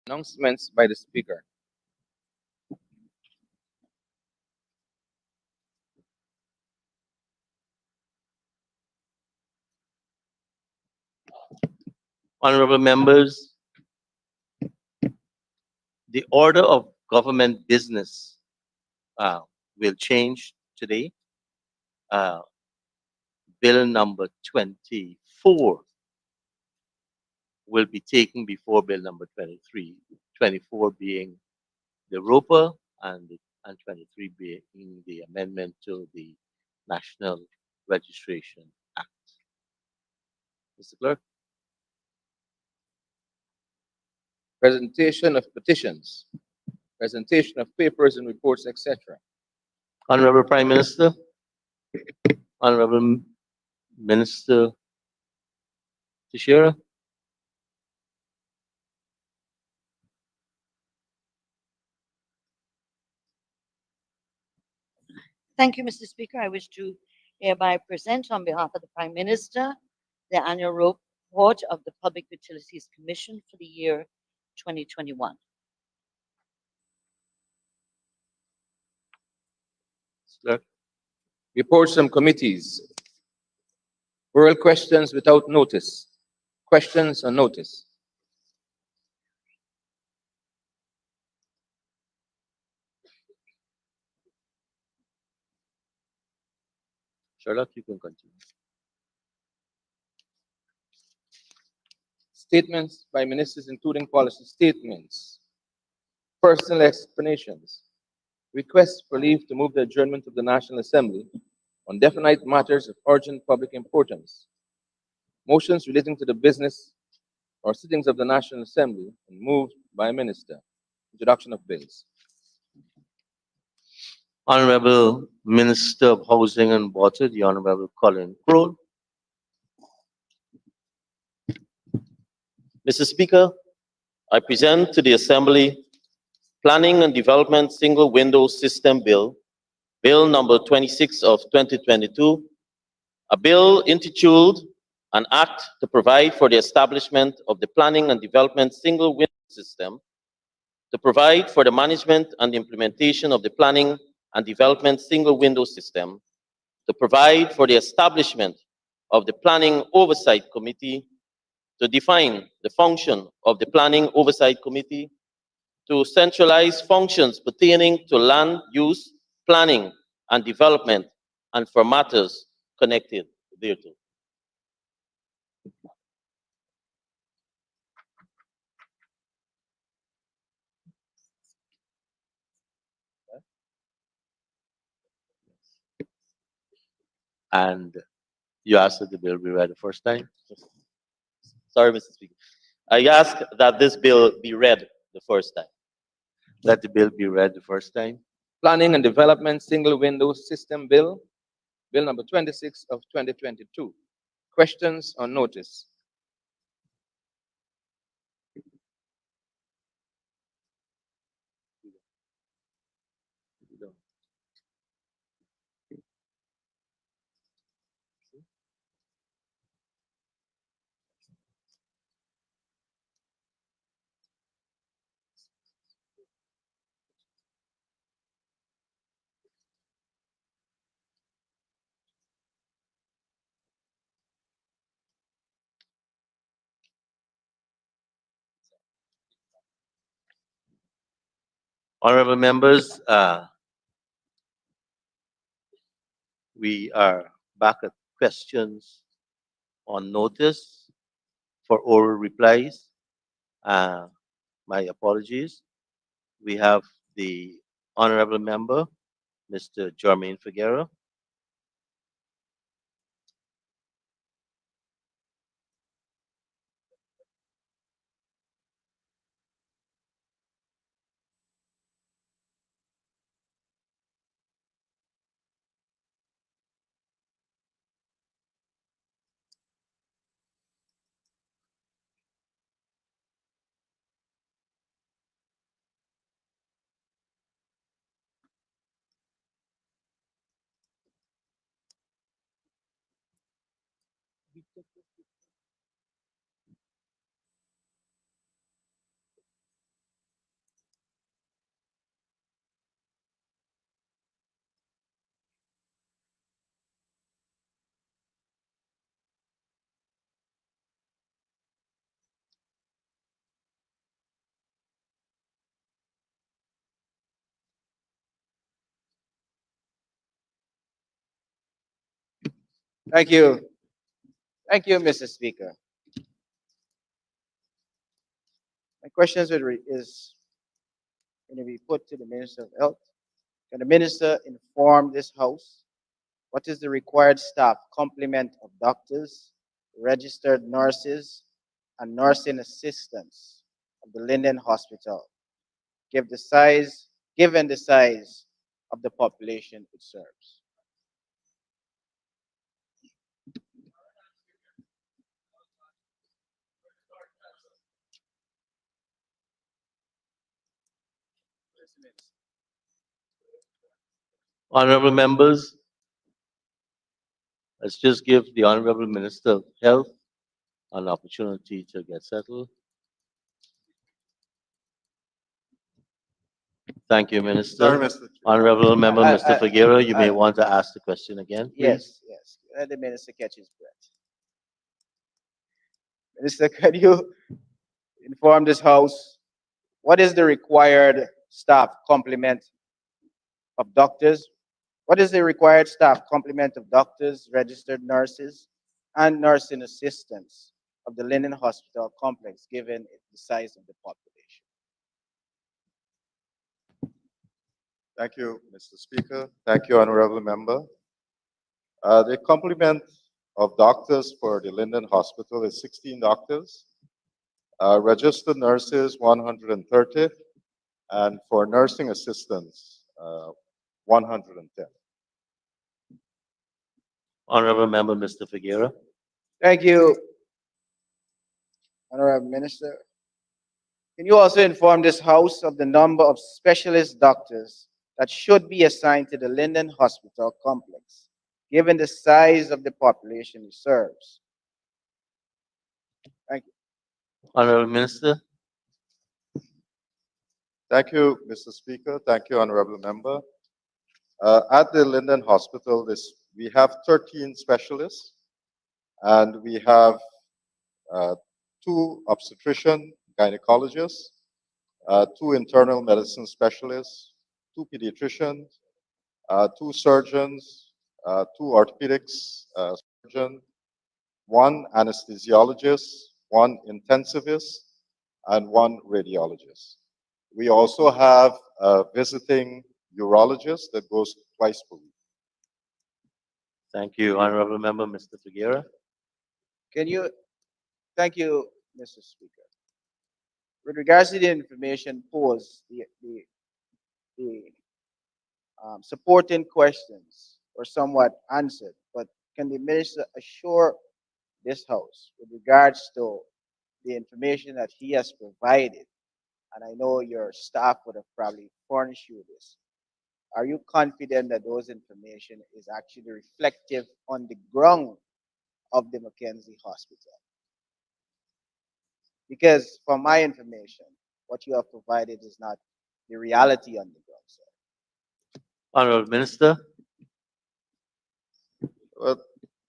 Announcements by the Speaker. Honorable members, the order of government business uh, will change today. Uh, Bill number 24 will be taken before Bill number 23, 24 being the ROPA and 23 being the amendment to the National Registration Act. Mr. Clerk. Presentation of petitions, presentation of papers and reports, etc. Honorable Prime Minister, Honorable Minister Teixeira. Thank you, Mr. Speaker. I wish to hereby present on behalf of the Prime Minister the annual report of the Public Utilities Commission for the year 2021. Clerk. Reports from committees. Oral questions without notice. Questions on notice. Charlotte, you can continue. Statements by ministers, including policy statements. Personal explanations. Requests for leave to move the adjournment of the National Assembly on definite matters of urgent public importance. Motions relating to the business or sittings of the National Assembly and moved by a minister. Introduction of bills. Honorable Minister of Housing and Water, the Honorable Colin Crowell. Mr. Speaker, I present to the Assembly Planning and Development Single Window System Bill, Bill number 26 of 2022, a bill intituled An Act to Provide for the Establishment of the Planning and Development Single Window System, to provide for the management and implementation of the Planning and Development Single Window System, to provide for the establishment of the Planning Oversight Committee, to define the function of the Planning Oversight Committee, to centralize functions pertaining to land use, planning, and development, and for matters connected thereto. And you asked that the bill be read the first time. Sorry, Mr. Speaker. I ask that this bill be read the first time. Let the bill be read the first time. Planning and Development Single Window System Bill, Bill number 26 of 2022. Questions on notice. Honorable members, we are back at questions on notice for oral replies. My apologies. We have the honorable member, Mr. Jermaine Figueroa. Thank you. Thank you, Mr. Speaker. My questions is going to be put to the Minister of Health. Can the Minister inform this House what is the required staff complement of doctors, registered nurses, and nursing assistants of the Linden Hospital, given the size of the population it serves? Honorable members, let's just give the Honorable Minister of Health an opportunity to get settled. Thank you, Minister. Sorry, Mr. Chair. Honorable Member Mr. Figueroa, you may want to ask the question again, please. Yes. Let the Minister catch his breath. Minister, can you inform this House what is the required staff complement of doctors? What is the required staff complement of doctors, registered nurses, and nursing assistants of the Linden Hospital complex, given the size of the population? Thank you, Mr. Speaker. Thank you, Honorable Member. The complement of doctors for the Linden Hospital is 16 doctors, registered nurses 130, and for nursing assistants 110. Honorable Member Mr. Figueroa. Thank you, Honorable Minister. Can you also inform this House of the number of specialist doctors that should be assigned to the Linden Hospital complex, given the size of the population it serves? Thank you. Honorable Minister. Thank you, Mr. Speaker. Thank you, Honorable Member. At the Linden Hospital, we have 13 specialists, and we have 2 obstetrician gynecologists, 2 internal medicine specialists, 2 pediatricians, 2 surgeons, 2 orthopedics surgeons, 1 anesthesiologist, 1 intensivist, and 1 radiologist. We also have a visiting urologist that goes twice per week. Thank you, Honorable Member Mr. Figueroa. Thank you, Mr. Speaker. With regards to the information posed, the supporting questions were somewhat answered, but can the Minister assure this House with regards to the information that he has provided, and I know your staff would have probably furnished you this, are you confident that those information is actually reflective on the ground of the Mackenzie Hospital? Because from my information, what you have provided is not the reality on the ground, sir. Honorable Minister. Well,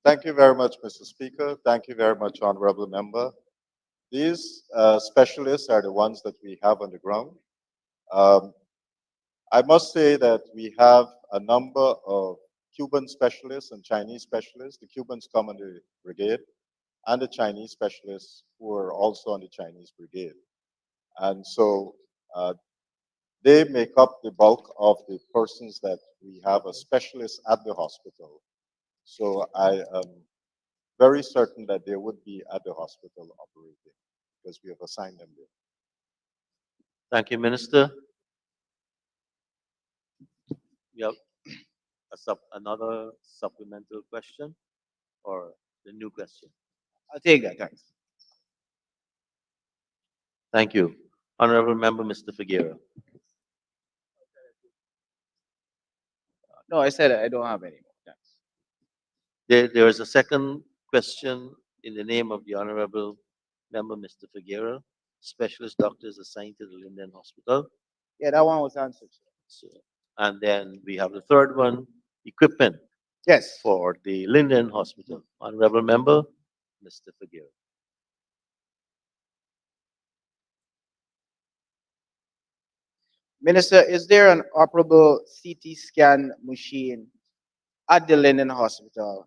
thank you very much, Mr. Speaker. Thank you very much, Honorable Member. These specialists are the ones that we have on the ground. I must say that we have a number of Cuban specialists and Chinese specialists. The Cubans come on the brigade, and the Chinese specialists who are also on the Chinese brigade. And so they make up the bulk of the persons that we have as specialists at the hospital. So I am very certain that they would be at the hospital operating because we have assigned them there. Thank you, Minister. We have another supplemental question or the new question? I'll take that, thanks. Thank you. Honorable Member Mr. Figueroa. No, I said I don't have any more, thanks. There is a second question in the name of the Honorable Member Mr. Figueroa. Specialist doctors assigned to the Linden Hospital. Yeah, that one was answered, sir. And then we have the third one, equipment Yes. for the Linden Hospital. Honorable Member Mr. Figueroa. Minister, is there an operable CT scan machine at the Linden Hospital?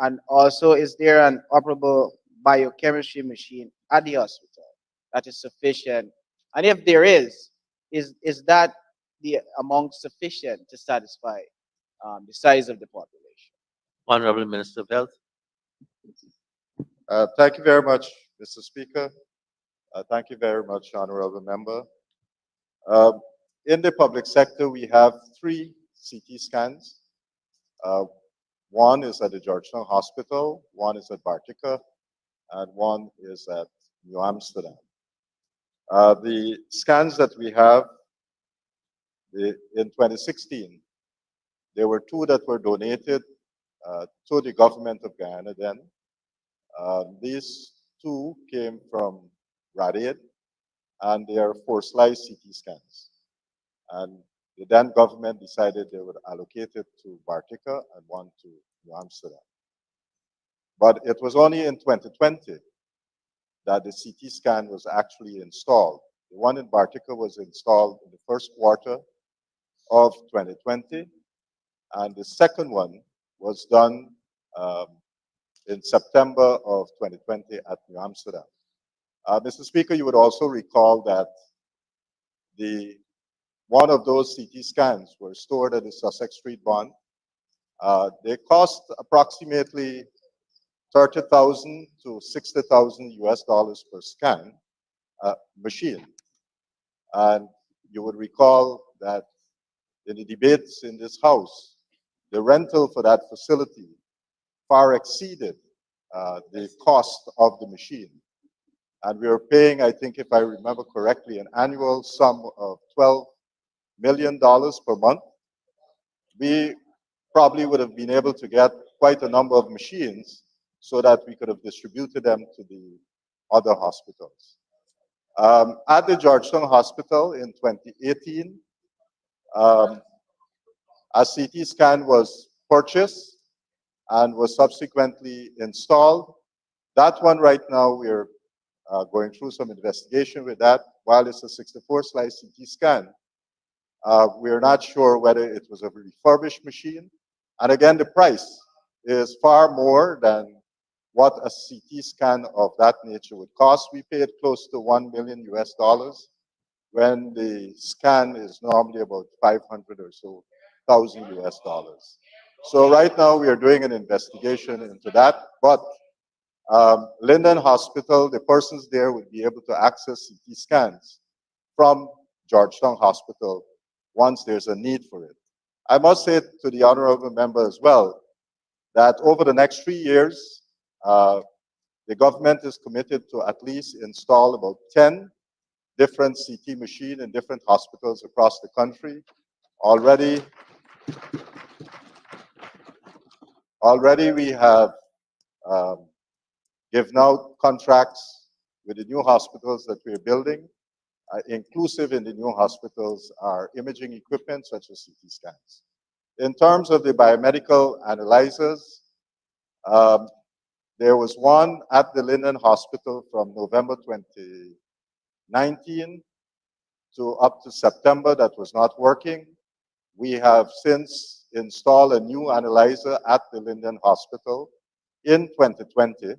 And also, is there an operable biochemistry machine at the hospital that is sufficient? And if there is that the amount sufficient to satisfy the size of the population? Honorable Minister of Health. Thank you very much, Mr. Speaker. Thank you very much, Honorable Member. Uh, in the public sector, we have 3 CT scans. Uh, one is at the Georgetown Hospital, one is at Bartica, and one is at New Amsterdam. The scans that we have in 2016, there were 2 that were donated to the government of Guyana then. These 2 came from Radiate, and they are 4-slice CT scans. And the then government decided they would allocate it to Bartica and one to New Amsterdam. But it was only in 2020 that the CT scan was actually installed. The one in Bartica was installed in the first quarter of 2020, and the second one was done in September of 2020 at New Amsterdam. Mr. Speaker, you would also recall that one of those CT scans were stored at the Sussex Street Bond. They cost approximately 30,000 to 60,000 US dollars per scan machine. And you would recall that in the debates in this House, the rental for that facility far exceeded the cost of the machine. And we were paying, I think if I remember correctly, an annual sum of $12 million per month. We probably would have been able to get quite a number of machines so that we could have distributed them to the other hospitals. At the Georgetown Hospital in 2018, a CT scan was purchased and was subsequently installed. That one right now, we're going through some investigation with that. While it's a 64-slice CT scan, we're not sure whether it was a refurbished machine. And again, the price is far more than what a CT scan of that nature would cost. We paid close to $1 million US dollars when the scan is normally about 500 or so thousand US dollars. So right now we are doing an investigation into that, but Linden Hospital, the persons there would be able to access CT scans from Georgetown Hospital once there's a need for it. I must say to the honorable member as well that over the next 3 years, the government is committed to at least install about 10 different CT machines in different hospitals across the country. Already we have given out contracts with the new hospitals that we're building. Inclusive in the new hospitals are imaging equipment such as CT scans. In terms of the biomedical analyzers, there was one at the Linden Hospital from November 2019 to up to September that was not working. We have since installed a new analyzer at the Linden Hospital in 2020,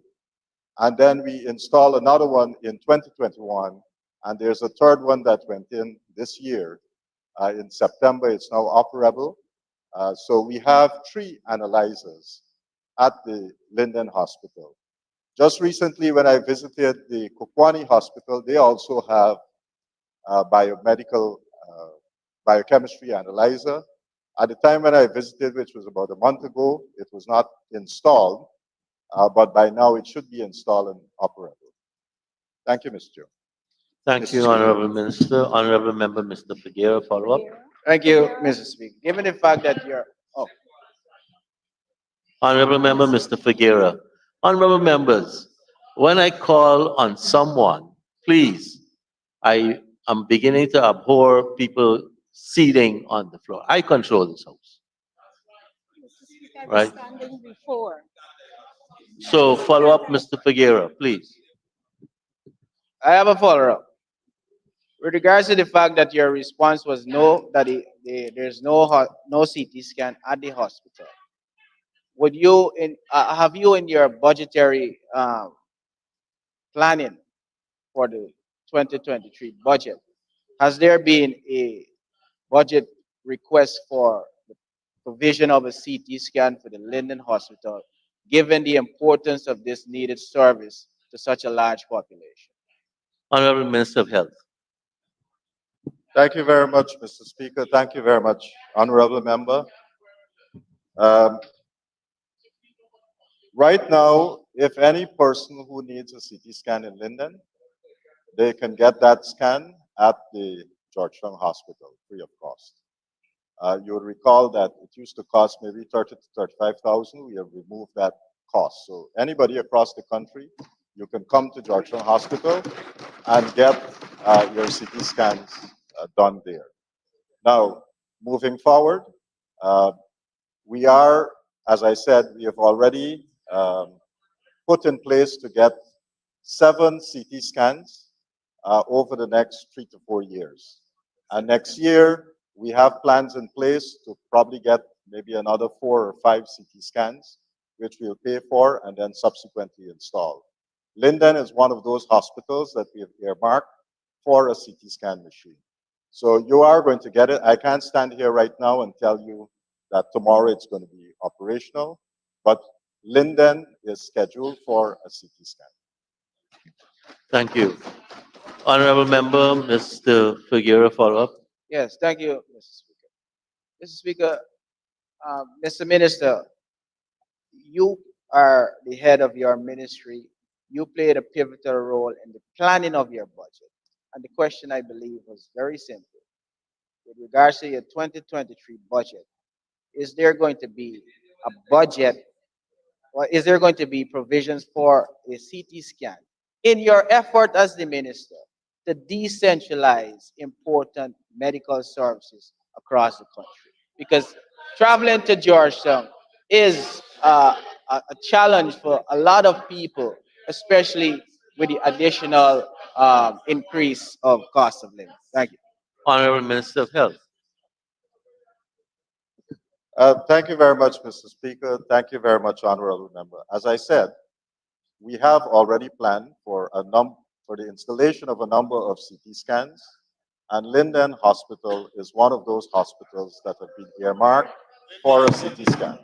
and then we installed another one in 2021, and there's a third one that went in this year. In September, it's now operable. So we have 3 analyzers at the Linden Hospital. Just recently, when I visited the Kokwani Hospital, they also have a biochemistry analyzer. At the time when I visited, which was about a month ago, it was not installed, but by now it should be installed and operable. Thank you, Mr. Chair. Thank you, Honorable Minister. Honorable Member, Mr. Figueroa, follow up. Thank you, Mr. Speaker. Given the fact that Honorable Member, Mr. Figueroa. Honorable members, when I call on someone, please, I am beginning to abhor people seating on the floor. I control this house. Mr. Speaker, I was Right. standing before. So follow up, Mr. Figueroa, please. I have a follow-up. With regards to the fact that your response was no, that there's no CT scan at the hospital. would you have you in your budgetary planning for the 2023 budget, has there been a budget request for the provision of a CT scan for the Linden Hospital, given the importance of this needed service to such a large population? Honorable Minister of Health. Thank you very much, Mr. Speaker. Thank you very much, honorable member. Um, right now, if any person who needs a CT scan in Linden, they can get that scan at the Georgetown Hospital free of cost. You will recall that it used to cost maybe 30 to 35,000. We have removed that cost. So anybody across the country, you can come to Georgetown Hospital and get your CT scans done there. Now, moving forward, we are, as I said, we have already put in place to get 7 CT scans over the next 3 to 4 years. And next year, we have plans in place to probably get maybe another 4 or 5 CT scans, which we'll pay for and then subsequently install. Linden is one of those hospitals that we have earmarked for a CT scan machine. So you are going to get it. I can't stand here right now and tell you that tomorrow it's going to be operational, but Linden is scheduled for a CT scan. Thank you. Honorable Member, Mr. Figueroa, follow up. Yes, thank you, Mr. Speaker. Mr. Speaker, Mr. Minister, you are the head of your ministry. You played a pivotal role in the planning of your budget. And the question, I believe, was very simple. With regards to your 2023 budget, is there going to be a budget, or is there going to be provisions for a CT scan in your effort as the minister to decentralize important medical services across the country? Because traveling to Georgetown is a challenge for a lot of people, especially with the additional increase of cost of living. Thank you. Honorable Minister of Health. Thank you very much, Mr. Speaker. Thank you very much, honorable member. As I said, we have already planned for the installation of a number of CT scans, and Linden Hospital is one of those hospitals that have been earmarked for a CT scan.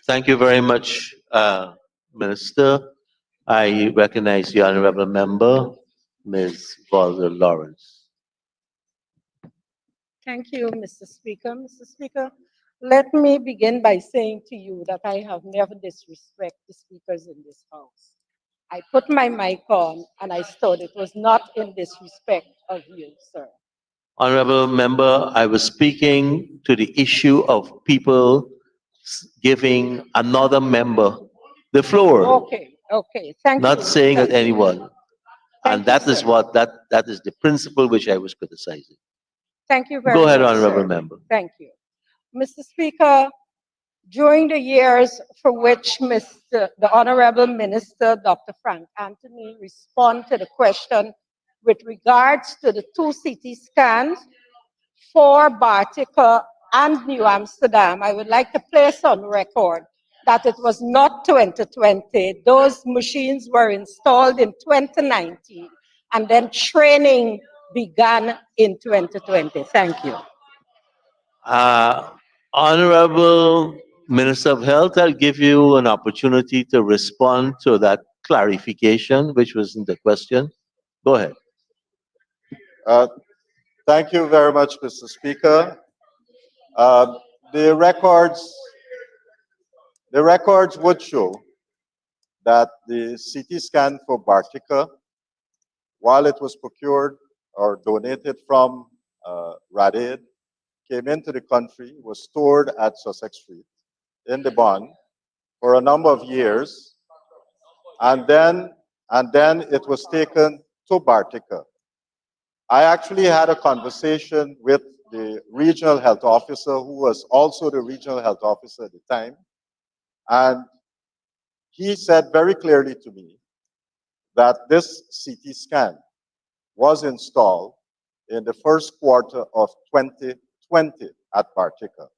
Thank you very much, Minister. I recognize the Honorable Member, Ms. Valda Lawrence. Thank you, Mr. Speaker. Mr. Speaker, let me begin by saying to you that I have never disrespected the speakers in this house. I put my mic on and I stood. It was not in disrespect of you, sir. Honorable Member, I was speaking to the issue of people giving another member the floor, Okay, okay, thank you. not saying at Thank you. anyone. Thank And you, that is sir. what, that is the principle which I was criticizing. Thank you very Go much, ahead, Honorable sir. Member. Thank you. Mr. Speaker, during the years for which the Honorable Minister, Dr. Frank Anthony, responded to the question with regards to the 2 CT scans for Bartica and New Amsterdam, I would like to place on record that it was not 2020. Those machines were installed in 2019, and then training began in 2020. Thank you. Honorable Minister of Health, I'll give you an opportunity to respond to that clarification, which wasn't the question. Go ahead. Thank you very much, Mr. Speaker. The records would show that the CT scan for Bartica, while it was procured or donated from Rad Aid, came into the country, was stored at Sussex Street in the bond for a number of years, and then it was taken to Bartica. I actually had a conversation with the regional health officer, who was also the regional health officer at the time, and he said very clearly to me that this CT scan was installed in the first quarter of 2020 at Bartica.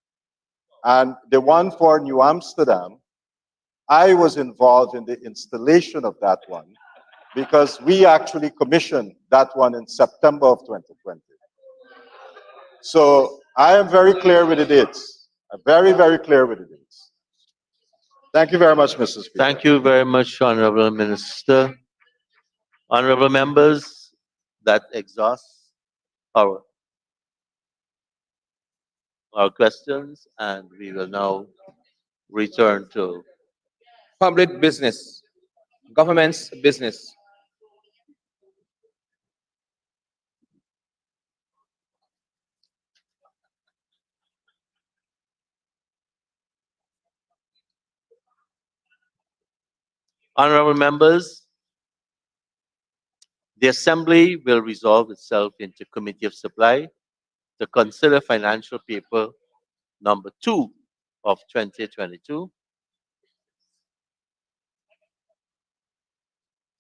And the one for New Amsterdam, I was involved in the installation of that one because we actually commissioned that one in September of 2020. So I am very clear with the dates. I'm very, very clear with the dates. Thank you very much, Mr. Speaker. Thank you very much, Honorable Minister. Honorable members, that exhausts our questions, and we will now return to Public business, government's business. honorable members. The Assembly will resolve itself into Committee of Supply to consider financial paper number 2 of 2022.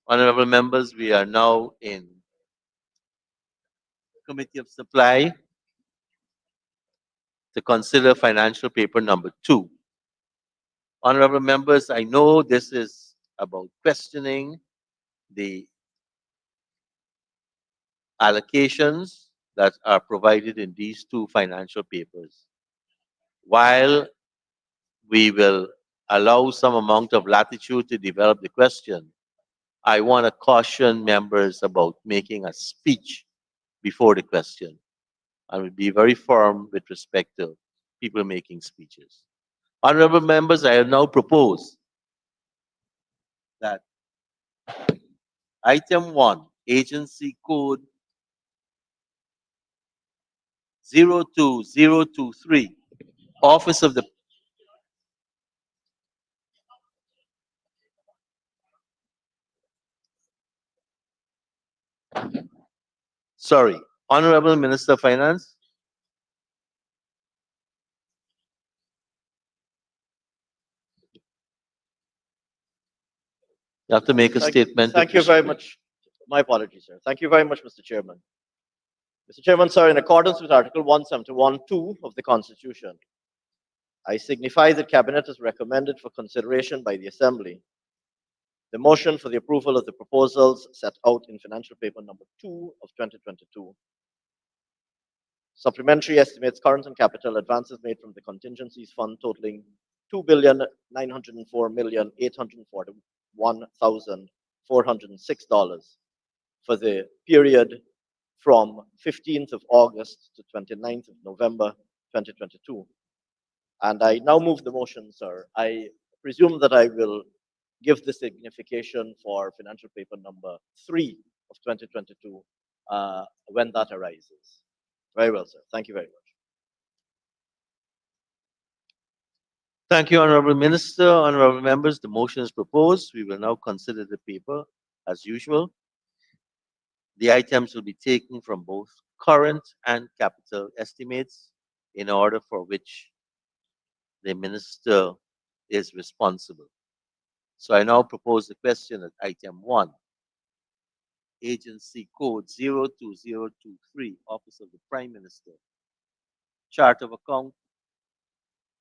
Honorable members, we are now in Committee of Supply to consider financial paper number 2. Honorable members, I know this is about questioning the allocations that are provided in these two financial papers. While we will allow some amount of latitude to develop the question, I want to caution members about making a speech before the question. I will be very firm with respect to people making speeches. Honorable members, I now propose that item 1, agency code 02023, Office of the Sorry, Honorable Minister of Finance. You have to make a statement. Thank you very much. My apologies, sir. Thank you very much, Mr. Chairman. Mr. Chairman, sir, in accordance with Article 171(2) of the Constitution, I signify that Cabinet has recommended for consideration by the Assembly the motion for the approval of the proposals set out in financial paper number 2 of 2022. Supplementary estimates current and capital advances made from the contingencies fund totaling $2,904,841,406 for the period from 15th of August to 29th of November 2022. And I now move the motion, sir. I presume that I will give the signification for financial paper number 3 of 2022 when that arises. Very well, sir. Thank you very much. Thank you, Honorable Minister. Honorable members, the motion is proposed. We will now consider the paper as usual. The items will be taken from both current and capital estimates in order for which the minister is responsible. So I now propose the question at item 1, agency code 02023, Office of the Prime Minister, chart of account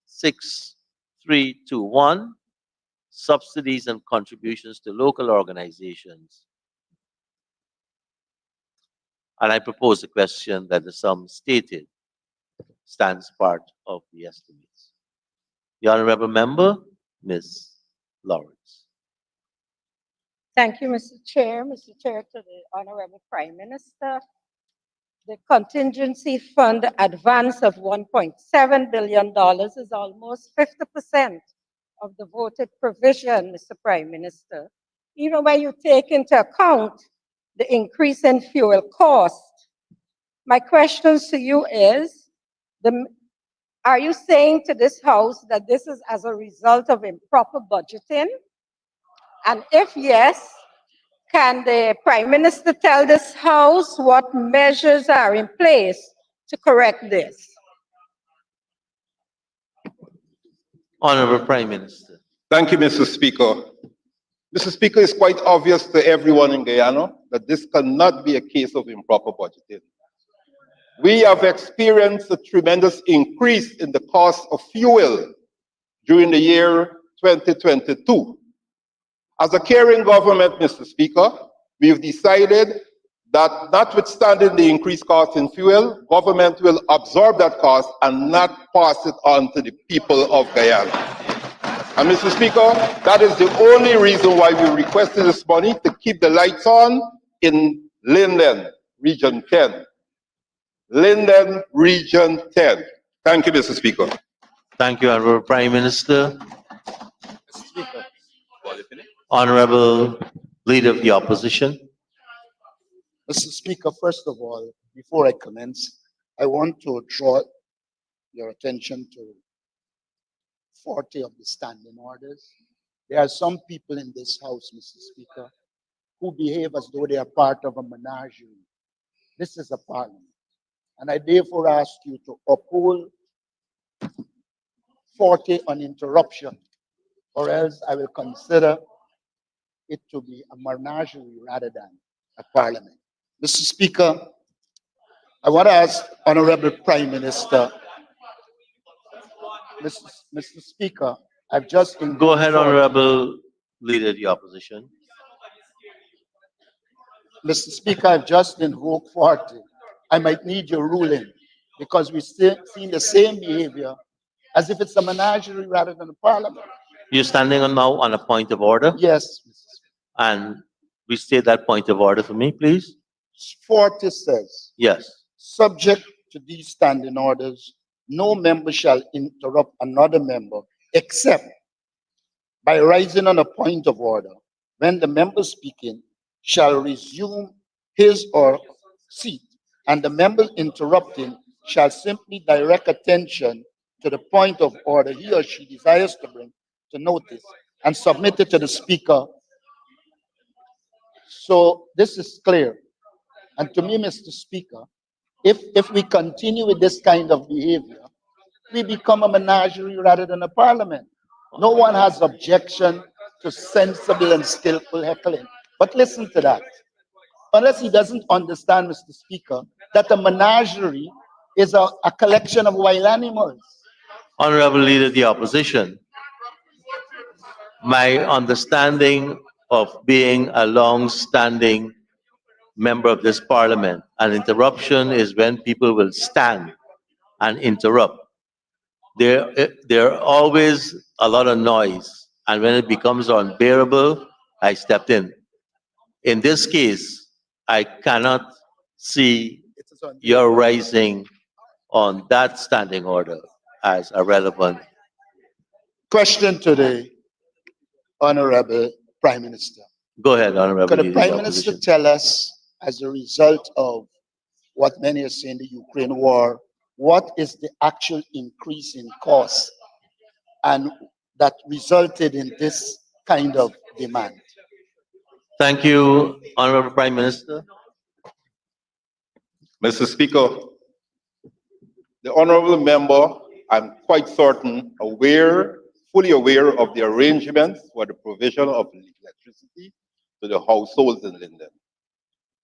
6321, subsidies and contributions to local organizations. And I propose the question that the sum stated stands part of the estimates. The honorable member, Ms. Lawrence. Thank you, Mr. Chair. Mr. Chair, to the Honorable Prime Minister. The contingency fund advance of $1.7 billion is almost 50% of the voted provision, Mr. Prime Minister. Even when you take into account the increase in fuel cost. My questions to you is, are you saying to this House that this is as a result of improper budgeting? And if yes, can the Prime Minister tell this House what measures are in place to correct this? Honorable Prime Minister. Thank you, Mr. Speaker. Mr. Speaker, it's quite obvious to everyone in Guyana that this cannot be a case of improper budgeting. we have experienced a tremendous increase in the cost of fuel during the year 2022. As a caring government, Mr. Speaker, we've decided that notwithstanding the increased cost in fuel, government will absorb that cost and not pass it on to the people of Guyana. And Mr. Speaker, that is the only reason why we requested this money, to keep the lights on in Linden, Region 10. Linden, Region 10. Thank you, Mr. Speaker. Thank you, Honorable Prime Minister. Honorable Leader of the Opposition. Mr. Speaker, first of all, before I commence, I want to draw your attention to 40 of the standing orders. There are some people in this House, Mr. Speaker, who behave as though they are part of a menagerie. This is a parliament. And I therefore ask you to uphold 40 on interruption, or else I will consider it to be a menagerie rather than a parliament. Mr. Speaker, I want to ask Honorable Prime Minister, Mr. Speaker, I've just Go ahead, Honorable Leader of the Opposition. Mr. Speaker, I've just invoked 40. I might need your ruling because we're still seeing the same behavior as if it's a menagerie rather than a parliament. You're standing on now on a point of order, Yes, Mr. Speaker. and restate that point of order for me, please. 40 says, Yes. subject to these standing orders, no member shall interrupt another member except by rising on a point of order when the member speaking shall resume his or seat, and the member interrupting shall simply direct attention to the point of order he or she desires to bring to notice and submit it to the speaker. So this is clear. And to me, Mr. Speaker, if we continue with this kind of behavior, we become a menagerie rather than a parliament. No one has objection to sensible and skillful heckling. But listen to that. Unless he doesn't understand, Mr. Speaker, that a menagerie is a collection of wild animals. Honorable Leader of the Opposition, my understanding of being a long-standing member of this parliament, an interruption is when people will stand and interrupt. There are always a lot of noise, and when it becomes unbearable, I stepped in. In this case, I cannot see your rising on that standing order as a relevant. Question to the Honorable Prime Minister. Go ahead, Honorable Could the Leader of Prime the Minister Opposition. tell us, as a result of what many are saying, the Ukraine war, what is the actual increase in cost and that resulted in this kind of demand? Thank you, Honorable Prime Minister. Mr. Speaker, the honorable member, I'm quite certain, fully aware of the arrangements for the provision of electricity to the households in Linden.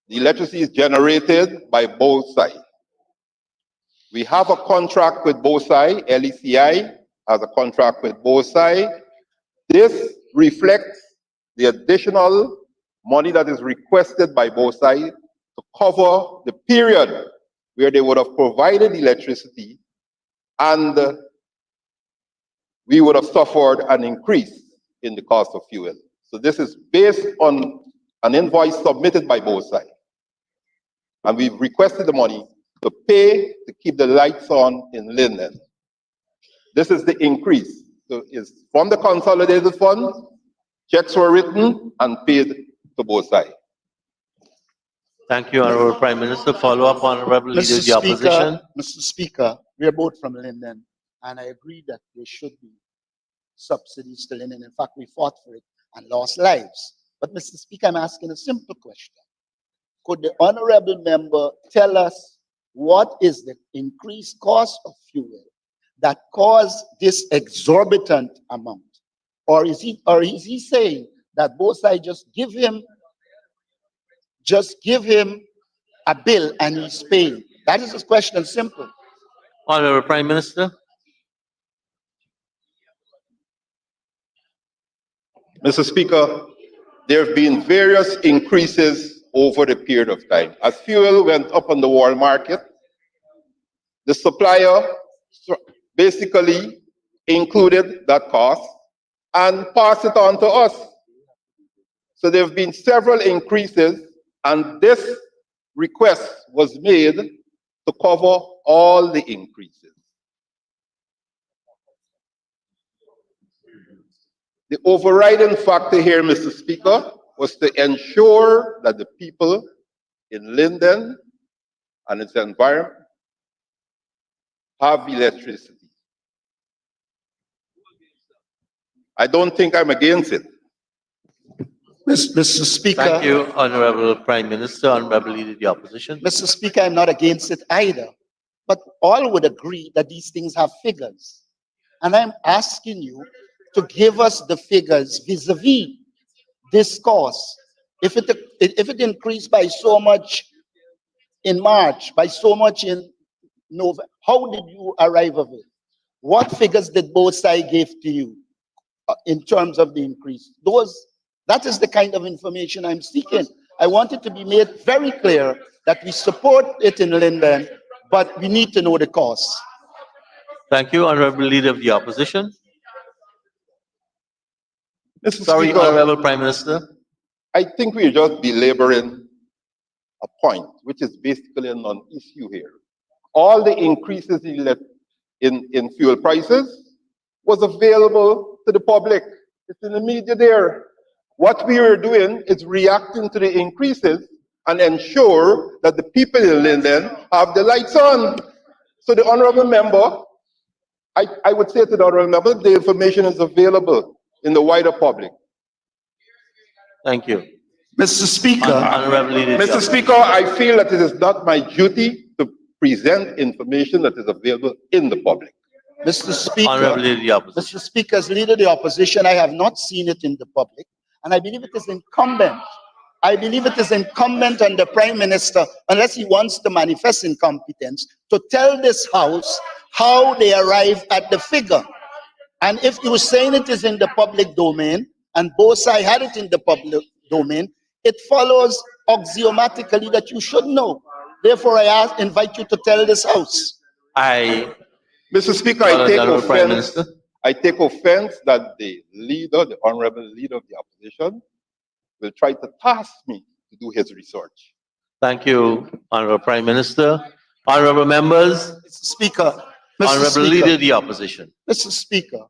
The electricity is generated by both sides. We have a contract with both sides. LECI has a contract with both sides. This reflects the additional money that is requested by both sides to cover the period where they would have provided electricity and we would have suffered an increase in the cost of fuel. So this is based on an invoice submitted by both sides. And we've requested the money to pay to keep the lights on in Linden. This is the increase. So it's from the consolidated fund, checks were written and paid to both sides. Thank you, Honorable Prime Minister. Follow up, Honorable Leader of the Opposition. Mr. Speaker, we are both from Linden, and I agree that there should be subsidies to Linden. In fact, we fought for it and lost lives. But Mr. Speaker, I'm asking a simple question. Could the honorable member tell us what is the increased cost of fuel that caused this exorbitant amount? Or is he saying that both sides just give him a bill and he's paying? That is the question, simple. Honorable Prime Minister. Mr. Speaker, there have been various increases over the period of time. As fuel went up on the world market, the supplier basically included that cost and passed it on to us. So there have been several increases, and this request was made to cover all the increases. The overriding factor here, Mr. Speaker, was to ensure that the people in Linden and its environment have electricity. I don't think I'm against it. Mr. Speaker. Thank you, Honorable Prime Minister. Honorable Leader of the Opposition. Mr. Speaker, I'm not against it either. But all would agree that these things have figures. And I'm asking you to give us the figures vis-a-vis this cost. If it increased by so much in March, by so much in November, how did you arrive at it? What figures did both sides give to you in terms of the increase? That is the kind of information I'm seeking. I want it to be made very clear that we support it in Linden, but we need to know the cost. Thank you, Honorable Leader of the Opposition. Mr. Sorry, Speaker, Honorable Prime Minister. I think we're just belaboring a point, which is basically a non-issue here. All the increases in fuel prices was available to the public. It's in the media there. What we are doing is reacting to the increases and ensure that the people in Linden have the lights on. So the honorable member, I would say to the honorable member, the information is available in the wider public. Thank you. Mr. Speaker. Honorable Leader. Mr. Speaker, I feel that it is not my duty to present information that is available in the public. Mr. Speaker. Honorable Leader of the Opposition. Mr. Speaker, as Leader of the Opposition, I have not seen it in the public, and I believe it is incumbent. I believe it is incumbent on the Prime Minister, unless he wants to manifest incompetence, to tell this House how they arrived at the figure. And if you were saying it is in the public domain, and both sides had it in the public domain, it follows axiomatically that you should know. Therefore, I invite you to tell this House. Mr. Speaker, I take offense that the honorable leader of the opposition, will try to task me to do his research. Thank you, Honorable Prime Minister. Honorable members. Mr. Speaker. Honorable Leader of the Opposition. Mr. Speaker.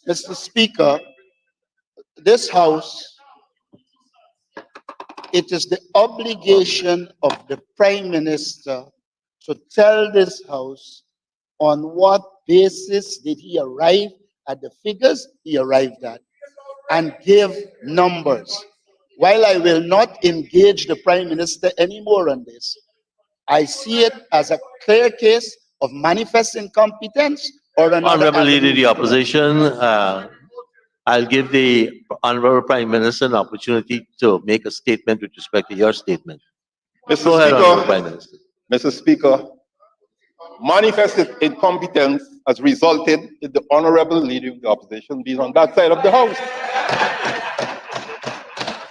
Mr. Speaker, this House, it is the obligation of the Prime Minister to tell this House on what basis did he arrive at the figures he arrived at, and give numbers. While I will not engage the Prime Minister anymore on this, I see it as a clear case of manifest incompetence or another. Honorable Leader of the Opposition, I'll give the Honorable Prime Minister an opportunity to make a statement with respect to your statement. Go ahead, Honorable Prime Minister. Mr. Speaker, manifest incompetence has resulted in the honorable leader of the opposition being on that side of the House.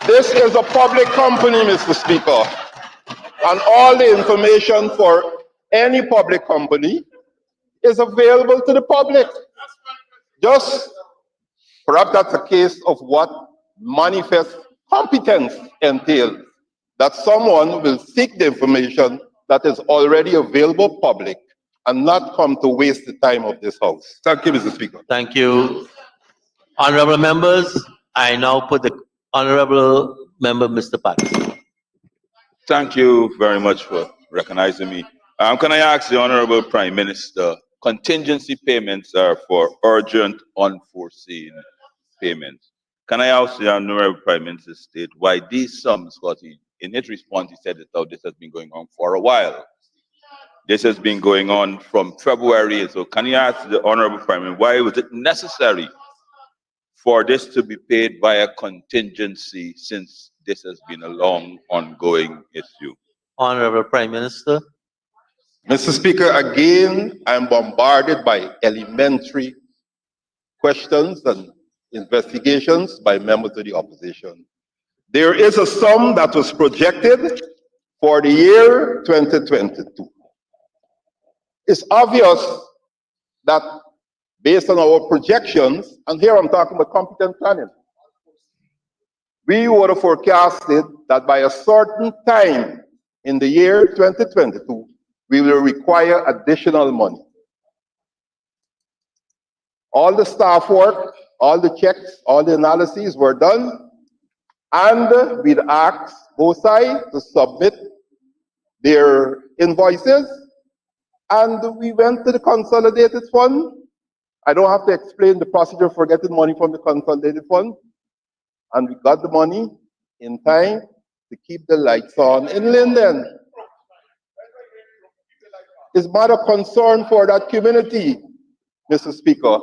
This is a public company, Mr. Speaker, and all the information for any public company is available to the public. Just perhaps that's a case of what manifest competence entails, that someone will seek the information that is already available public and not come to waste the time of this House. Thank you, Mr. Speaker. Thank you. Honorable members, I now put the Honorable Member, Mr. Patterson. Thank you very much for recognizing me. Can I ask the Honorable Prime Minister, contingency payments are for urgent, unforeseen payments. Can I ask the Honorable Prime Minister to state why these sums, because in his response he said that this has been going on for a while. This has been going on from February. So can you ask the Honorable Prime Minister, why was it necessary for this to be paid via contingency, since this has been a long ongoing issue? Honorable Prime Minister. Mr. Speaker, again, I'm bombarded by elementary questions and investigations by members of the opposition. There is a sum that was projected for the year 2022. It's obvious that based on our projections, and here I'm talking about competent planning, we would have forecasted that by a certain time in the year 2022, we will require additional money. All the staff work, all the checks, all the analyses were done, and we'd asked both sides to submit their invoices, and we went to the consolidated fund. I don't have to explain the procedure for getting money from the consolidated fund, and we got the money in time to keep the lights on in Linden. It's matter of concern for that community, Mr. Speaker.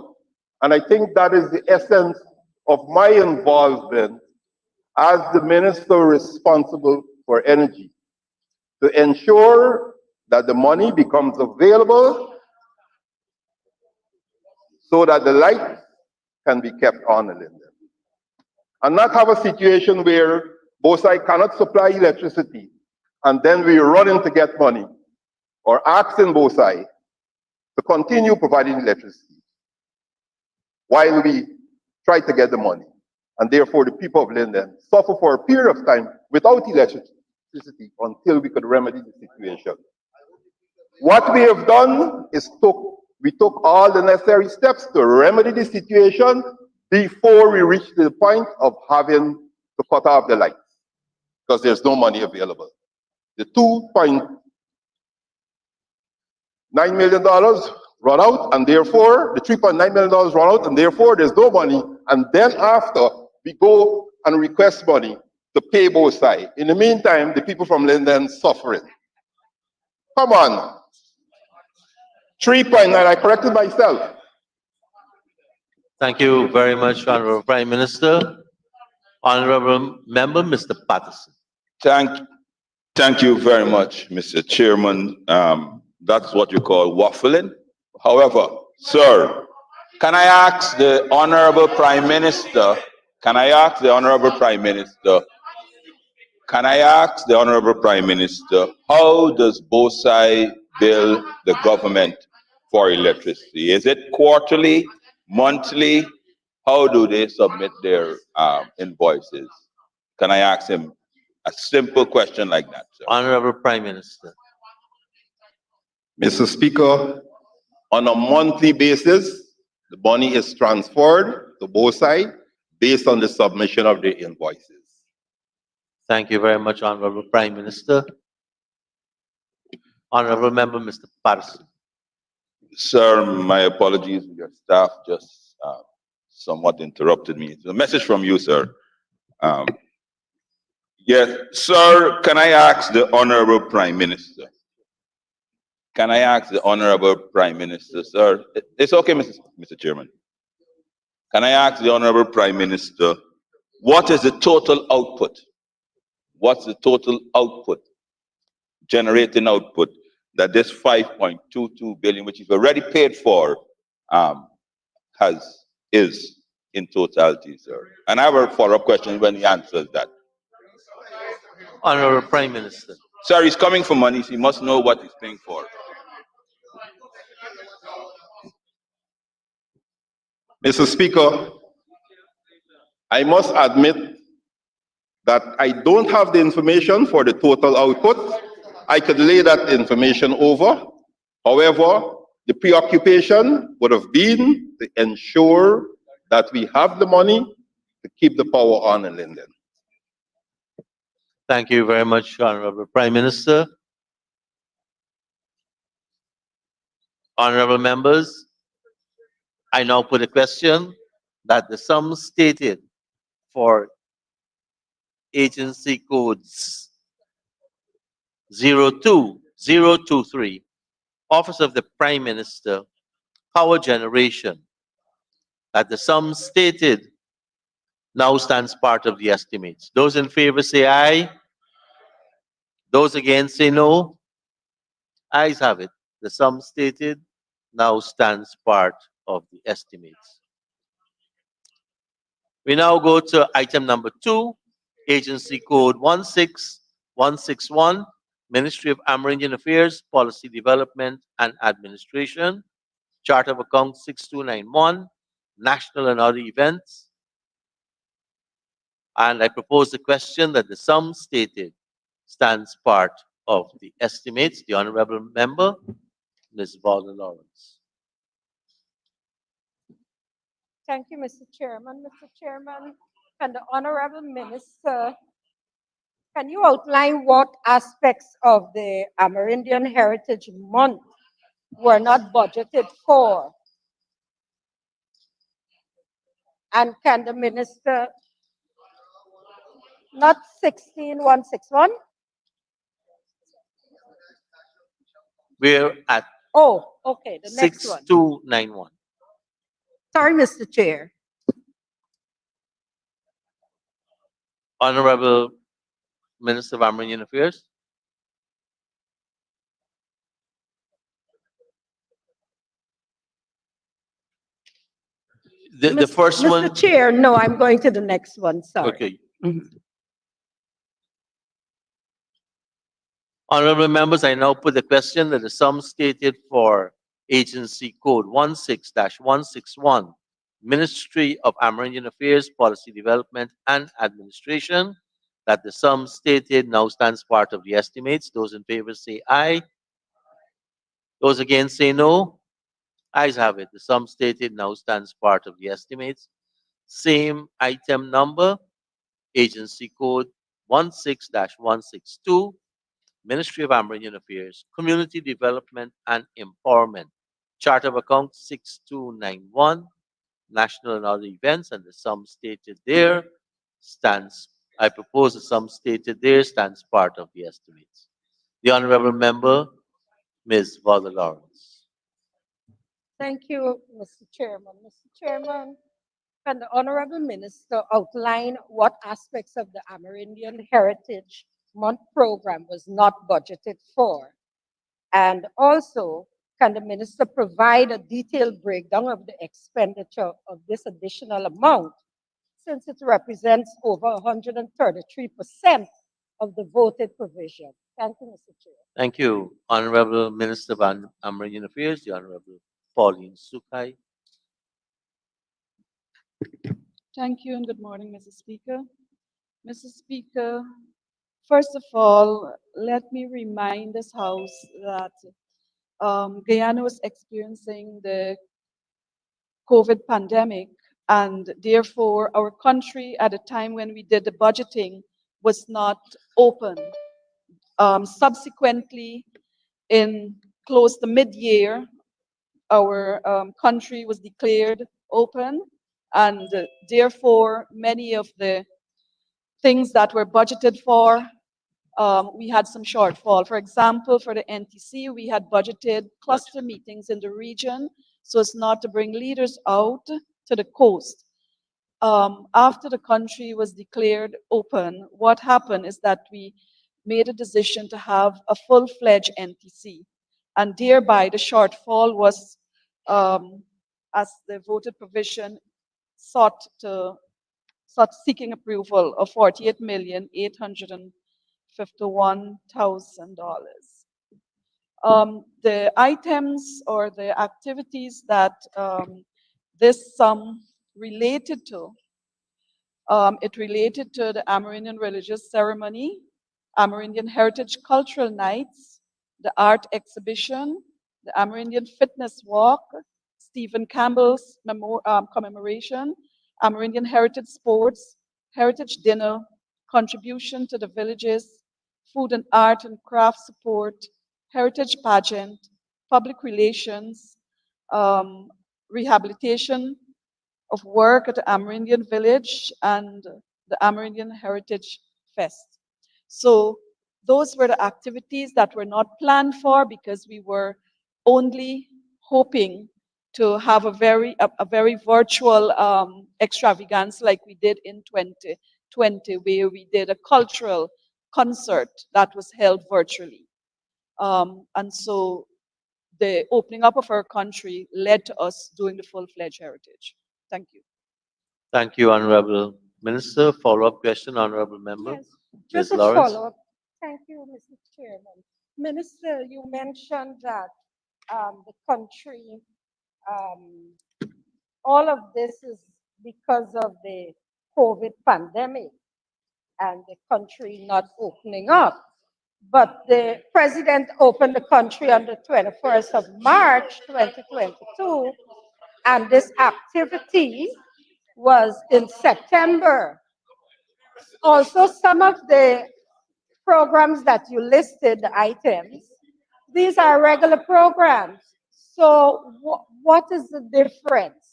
And I think that is the essence of my involvement as the minister responsible for energy, to ensure that the money becomes available so that the lights can be kept on in Linden. And not have a situation where both sides cannot supply electricity and then we run in to get money, or asking both sides to continue providing electricity while we try to get the money. And therefore, the people of Linden suffer for a period of time without electricity until we could remedy the situation. What we have done is we took all the necessary steps to remedy the situation before we reach the point of having to cut off the lights, because there's no money available. The $2.9 million run out, and therefore, the $3.9 million run out, and therefore, there's no money. And then after, we go and request money to pay both sides. In the meantime, the people from Linden suffering. Come on. 3.9, I corrected myself. Thank you very much, Honorable Prime Minister. Honorable Member, Mr. Patterson. Thank you very much, Mr. Chairman. That's what you call waffling. However, sir, can I ask the Honorable Prime Minister, how does BOSAI bill the government for electricity? Is it quarterly, monthly? How do they submit their invoices? Can I ask him a simple question like that, sir? Honorable Prime Minister. Mr. Speaker, on a monthly basis, the money is transferred to both sides based on the submission of the invoices. Thank you very much, Honorable Prime Minister. Honorable Member, Mr. Patterson. Sir, my apologies. Your staff just somewhat interrupted me. It's a message from you, sir. Yes, sir, can I ask the Honorable Prime Minister? Can I ask the Honorable Prime Minister, sir? It's okay, Mr. Chairman. Can I ask the Honorable Prime Minister, what is the total output? What's the total output, generating output, that this 5.22 billion, which is already paid for, is in totality, sir? And I have a follow-up question when he answers that. Honorable Prime Minister. Sir, he's coming for money, so he must know what he's paying for. Mr. Speaker, I must admit that I don't have the information for the total output. I could lay that information over. However, the preoccupation would have been to ensure that we have the money to keep the power on in Linden. Thank you very much, Honorable Prime Minister. Honorable members, I now put a question that the sum stated for agency codes 02023, Office of the Prime Minister, Power Generation, that the sum stated now stands part of the estimates. Those in favor say aye. Those against say no. Ayes have it. The sum stated now stands part of the estimates. We now go to item number 2, Agency Code 16161, Ministry of Amerindian Affairs, Policy Development and Administration, Chart of Accounts 6291, National and other events. And I propose the question that the sum stated stands part of the estimates. The honorable member, Ms. Valda Lawrence. Thank you, Mr. Chairman. Mr. Chairman, and the Honorable Minister, can you outline what aspects of the Amerindian Heritage Month were not budgeted for? And can the minister, not 16161? We're at Oh, okay, the next one. 6291. Sorry, Mr. Chair. Honorable Minister of Amerindian Affairs. The first one. Mr. Chair, no, I'm going to the next one, sorry. Okay. Mhm. Honorable members, I now put the question that the sum stated for Agency Code 16-161, Ministry of Amerindian Affairs, Policy Development and Administration, that the sum stated now stands part of the estimates. Those in favor say aye. Those against say no. Ayes have it. The sum stated now stands part of the estimates. Same item number, Agency Code 16-162, Ministry of Amerindian Affairs, Community Development and Empowerment, Chart of Accounts 6291, National and other events, and the sum stated there stands, I propose the sum stated there stands part of the estimates. The honorable member, Ms. Valda Lawrence. Thank you, Mr. Chairman. Mr. Chairman, can the Honorable Minister outline what aspects of the Amerindian Heritage Month program was not budgeted for? And also, can the Minister provide a detailed breakdown of the expenditure of this additional amount, since it represents over 133% of the voted provision? Thank you, Mr. Chair. Thank you, Honorable Minister of Amerindian Affairs, the Honorable Pauline Sukai. Thank you and good morning, Mr. Speaker. Mr. Speaker, first of all, let me remind this House that Guyana was experiencing the COVID pandemic, and therefore our country at a time when we did the budgeting was not open. Subsequently, in close to mid-year, our country was declared open, and therefore many of the things that were budgeted for, we had some shortfall. For example, for the NTC, we had budgeted cluster meetings in the region so as not to bring leaders out to the coast. After the country was declared open, what happened is that we made a decision to have a full-fledged NTC, and thereby the shortfall was, as the voted provision sought seeking approval of $48,851,000. The items or the activities that this sum related to, it related to the Amerindian religious ceremony, Amerindian Heritage Cultural Nights, the art exhibition, the Amerindian Fitness Walk, Stephen Campbell's commemoration, Amerindian Heritage Sports, Heritage Dinner, contribution to the villages, food and art and craft support, heritage pageant, public relations, rehabilitation of work at the Amerindian Village, and the Amerindian Heritage Fest. So those were the activities that were not planned for because we were only hoping to have a very virtual extravagance like we did in 2020, where we did a cultural concert that was held virtually. And so the opening up of our country led to us doing the full-fledged heritage. Thank you. Thank you, Honorable Minister. Follow-up question, Honorable Member. Yes, Ms. just a Lawrence. follow-up. Thank you, Mr. Chairman. Minister, you mentioned that the country, um, all of this is because of the COVID pandemic and the country not opening up. But the president opened the country on the 21st of March, 2022, and this activity was in September. Also, some of the programs that you listed, the items, these are regular programs. So what is the difference?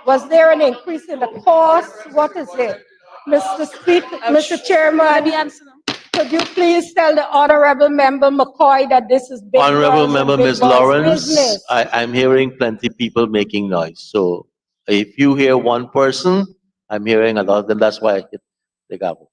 Was there an increase in the cost? What is it? Mr. Speaker, Mr. Let Chairman, me answer now. could you please tell the honorable member McCoy that this is big Honorable girls and Member big Ms. boys Lawrence, business? I'm hearing plenty people making noise. So if you hear one person, I'm hearing a lot of them. That's why I hit the gavel.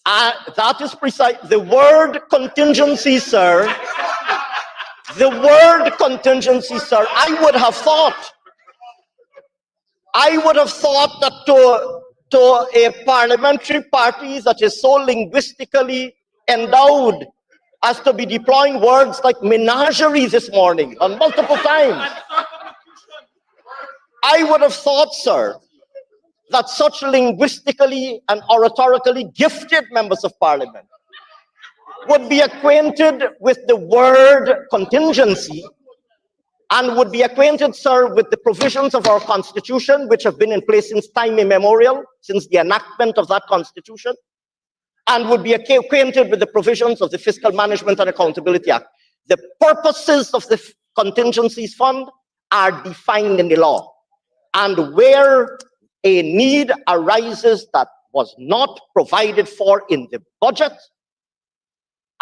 That is precise. The word contingency, sir. The word contingency, sir. I would have thought that to a parliamentary party that is so linguistically endowed as to be deploying words like menagerie this morning on multiple times, I would have thought, sir, that such linguistically and oratorically gifted members of parliament would be acquainted with the word contingency and would be acquainted, sir, with the provisions of our constitution, which have been in place since time immemorial, since the enactment of that constitution, and would be acquainted with the provisions of the Fiscal Management and Accountability Act. The purposes of the contingencies fund are defined in the law. And where a need arises that was not provided for in the budget,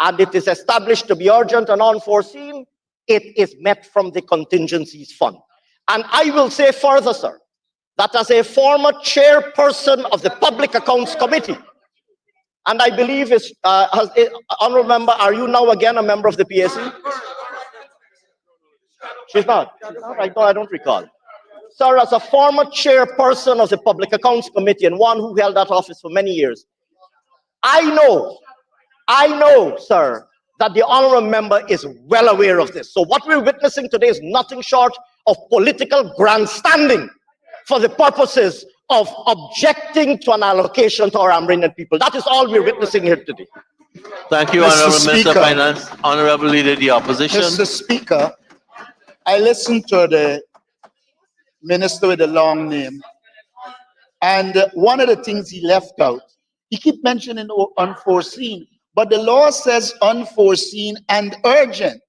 and it is established to be urgent and unforeseen, it is met from the contingencies fund. And I will say further, sir, that as a former chairperson of the Public Accounts Committee, and I believe honorable member, are you now again a member of the PAC? She's not. All right, no, I don't recall. Sir, as a former chairperson of the Public Accounts Committee and one who held that office for many years, I know, sir, that the honorable member is well aware of this. So what we're witnessing today is nothing short of political grandstanding for the purposes of objecting to an allocation to our Amerindian people. That is all we're witnessing here today. Thank you, Mr. Honorable Minister of Speaker. Finance. Honorable Leader of the Opposition. Mr. Speaker, I listened to the minister with the long name, and one of the things he left out, he keep mentioning unforeseen, but the law says unforeseen and urgent.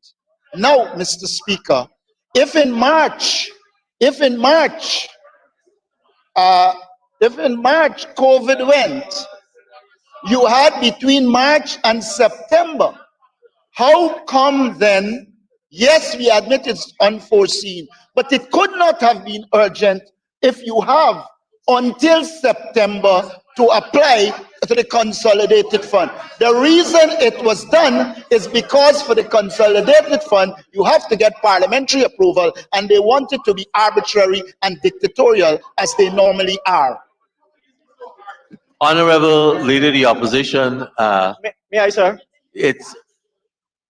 Now, Mr. Speaker, if in March COVID went, you had between March and September. How come then, yes, we admit it's unforeseen, but it could not have been urgent if you have until September to apply to the consolidated fund. The reason it was done is because for the consolidated fund, you have to get parliamentary approval, and they want it to be arbitrary and dictatorial as they normally are. Honorable Leader of the Opposition, May I, sir?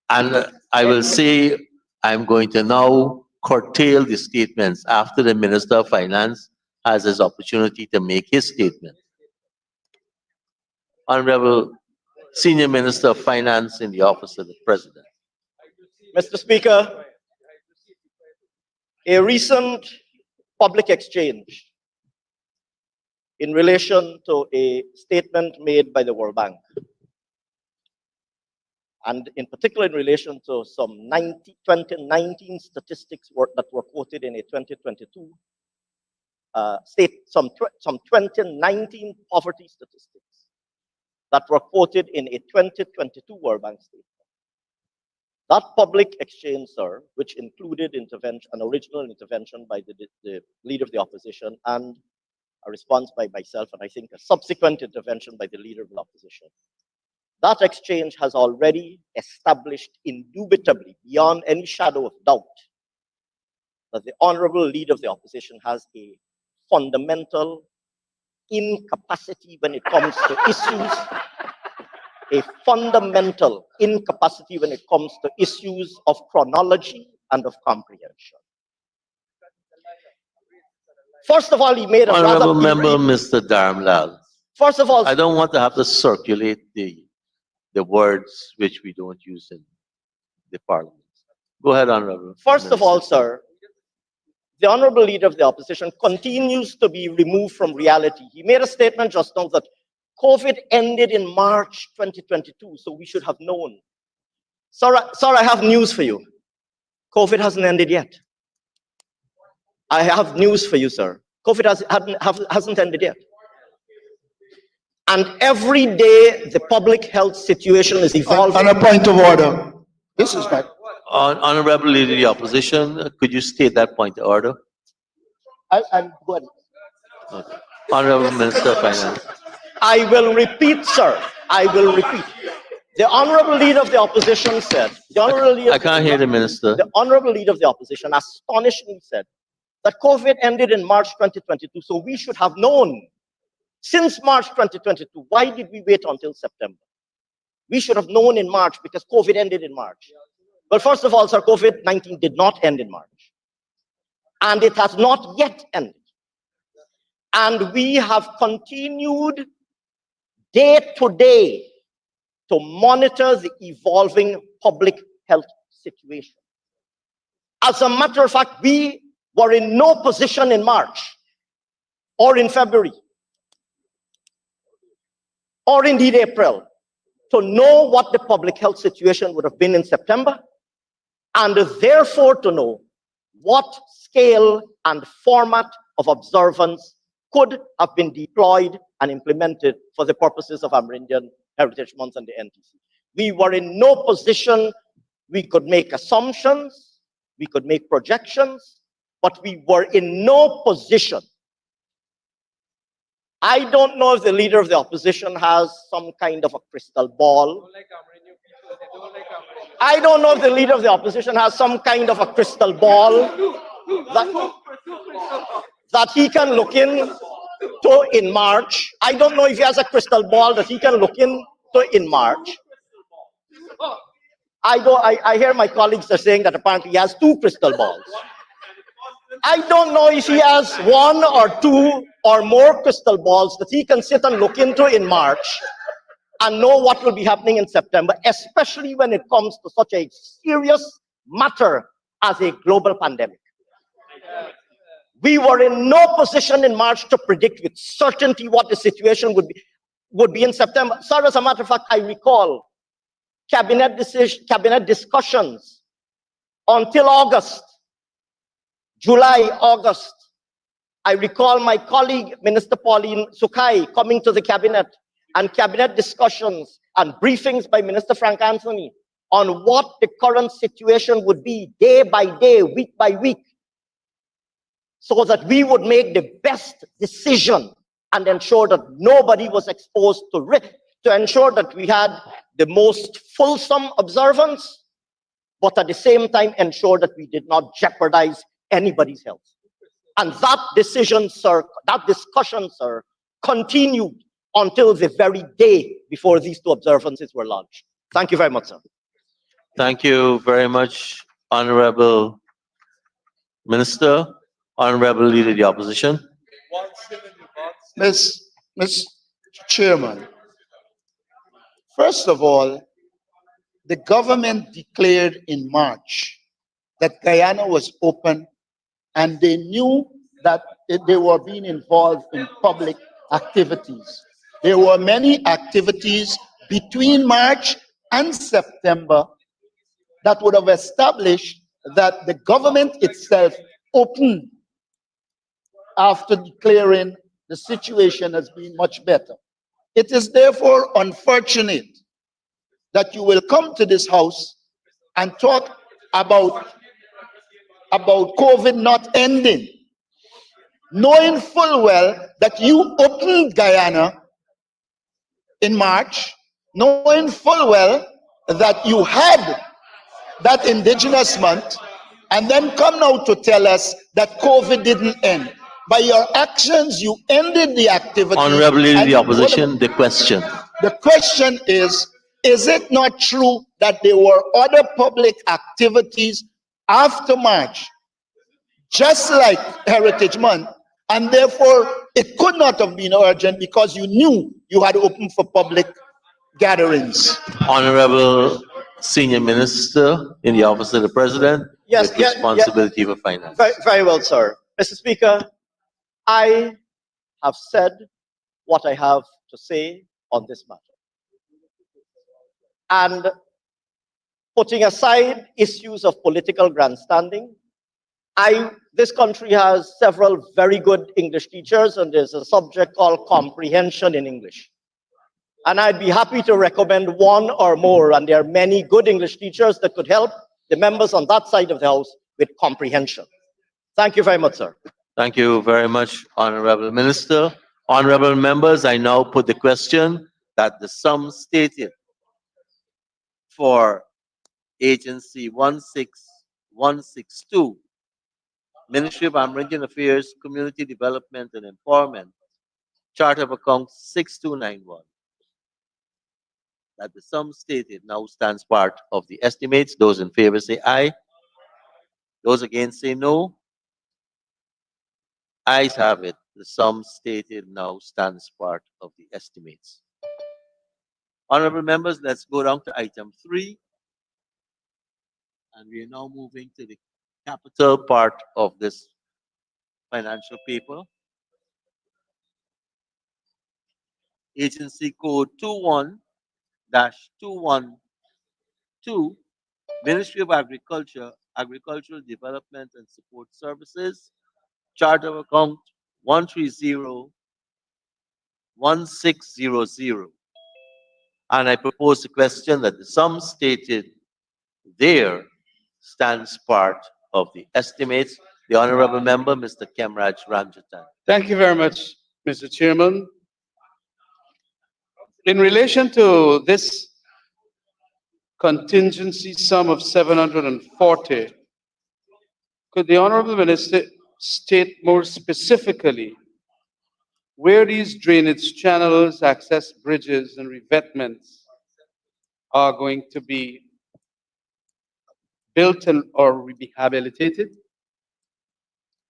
and I will say I'm going to now curtail the statements after the Minister of Finance has his opportunity to make his statement. Honorable Senior Minister of Finance in the Office of the President. Mr. Speaker, a recent public exchange in relation to a statement made by the World Bank, and in particular in relation to some 2019 statistics that were quoted in a 2022 some 2019 poverty statistics that were quoted in a 2022 World Bank statement. That public exchange, sir, which included an original intervention by the Leader of the Opposition and a response by myself, and I think a subsequent intervention by the Leader of the Opposition. That exchange has already established indubitably, beyond any shadow of doubt, that the Honorable Leader of the Opposition has a fundamental incapacity when it comes to issues, a fundamental incapacity when it comes to issues of chronology and of comprehension. First of all, he made a Honorable rather Member, Mr. Dharamlal. First of all, I don't want to have to circulate the words which we don't use in the Parliament. Go ahead, Honorable. First of all, sir, the Honorable Leader of the Opposition continues to be removed from reality. He made a statement just now that COVID ended in March 2022, so we should have known. Sir, I have news for you. COVID hasn't ended yet. I have news for you, sir. COVID hasn't ended yet. And every day, the public health situation is evolving. On a point of order. This is not. Honorable Leader of the Opposition, could you state that point of order? I'm good. Okay. Honorable Minister of Finance. I will repeat, sir. I will repeat. The Honorable Leader of the Opposition said, I can't hear the minister. the Honorable Leader of the Opposition astonishingly said that COVID ended in March 2022, so we should have known since March 2022. Why did we wait until September? We should have known in March because COVID ended in March. Well, first of all, sir, COVID-19 did not end in March. And it has not yet ended. And we have continued day to day to monitor the evolving public health situation. As a matter of fact, we were in no position in March or in February or indeed April to know what the public health situation would have been in September, and therefore to know what scale and format of observance could have been deployed and implemented for the purposes of Amerindian Heritage Month and the NTC. We were in no position. We could make assumptions, we could make projections, but we were in no position. I don't know if the Leader of the Opposition has some kind of a crystal ball. I don't know if the Leader of the Opposition has some kind of a crystal ball that he can look into in March. I don't know if he has a crystal ball that he can look into in March. I hear my colleagues are saying that apparently he has 2 crystal balls. I don't know if he has 1 or 2 or more crystal balls that he can sit and look into in March and know what will be happening in September, especially when it comes to such a serious matter as a global pandemic. We were in no position in March to predict with certainty what the situation would be in September. Sir, as a matter of fact, I recall cabinet discussions until August, July, August. I recall my colleague, Minister Pauline Sukai, coming to the cabinet and cabinet discussions and briefings by Minister Frank Anthony on what the current situation would be day by day, week by week, so that we would make the best decision and ensure that nobody was exposed to risk, to ensure that we had the most fulsome observance, but at the same time ensure that we did not jeopardize anybody's health. And that decision, sir, that discussion, sir, continued until the very day before these 2 observances were launched. Thank you very much, sir. Thank you very much, Honorable Minister, Honorable Leader of the Opposition. Mr. Chairman, first of all, the government declared in March that Guyana was open, and they knew that they were being involved in public activities. There were many activities between March and September that would have established that the government itself opened after declaring the situation as being much better. It is therefore unfortunate that you will come to this house and talk about COVID not ending, knowing full well that you opened Guyana in March, knowing full well that you had that indigenous month, and then come now to tell us that COVID didn't end. By your actions, you ended the activity. Honorable Leader of the Opposition, the question. The question is it not true that there were other public activities after March, just like Heritage Month, and therefore it could not have been urgent because you knew you had opened for public gatherings? Honorable Senior Minister in the Office of the President, with responsibility for finance. Very well, sir. Mr. Speaker, I have said what I have to say on this matter. And putting aside issues of political grandstanding, this country has several very good English teachers, and there's a subject called comprehension in English. And I'd be happy to recommend 1 or more, and there are many good English teachers that could help the members on that side of the House with comprehension. Thank you very much, sir. Thank you very much, Honorable Minister. Honorable members, I now put the question that the sum stated for Agency 16162, Ministry of American Affairs, Community Development and Empowerment, Chart of Accounts 6291, that the sum stated now stands part of the estimates. Those in favor say aye. Those against say no. Ayes have it. The sum stated now stands part of the estimates. Honorable members, let's go down to item 3. And we are now moving to the capital part of this financial paper. Agency code 21-212, Ministry of Agriculture, Agricultural Development and Support Services, Chart of Account 130-1600. And I propose the question that the sum stated there stands part of the estimates. The Honorable Member, Mr. Kemraj Ramjatan. Thank you very much, Mr. Chairman. In relation to this contingency sum of 740, could the Honorable Minister state more specifically where these drainage channels, access bridges, and revetments are going to be built and or rehabilitated?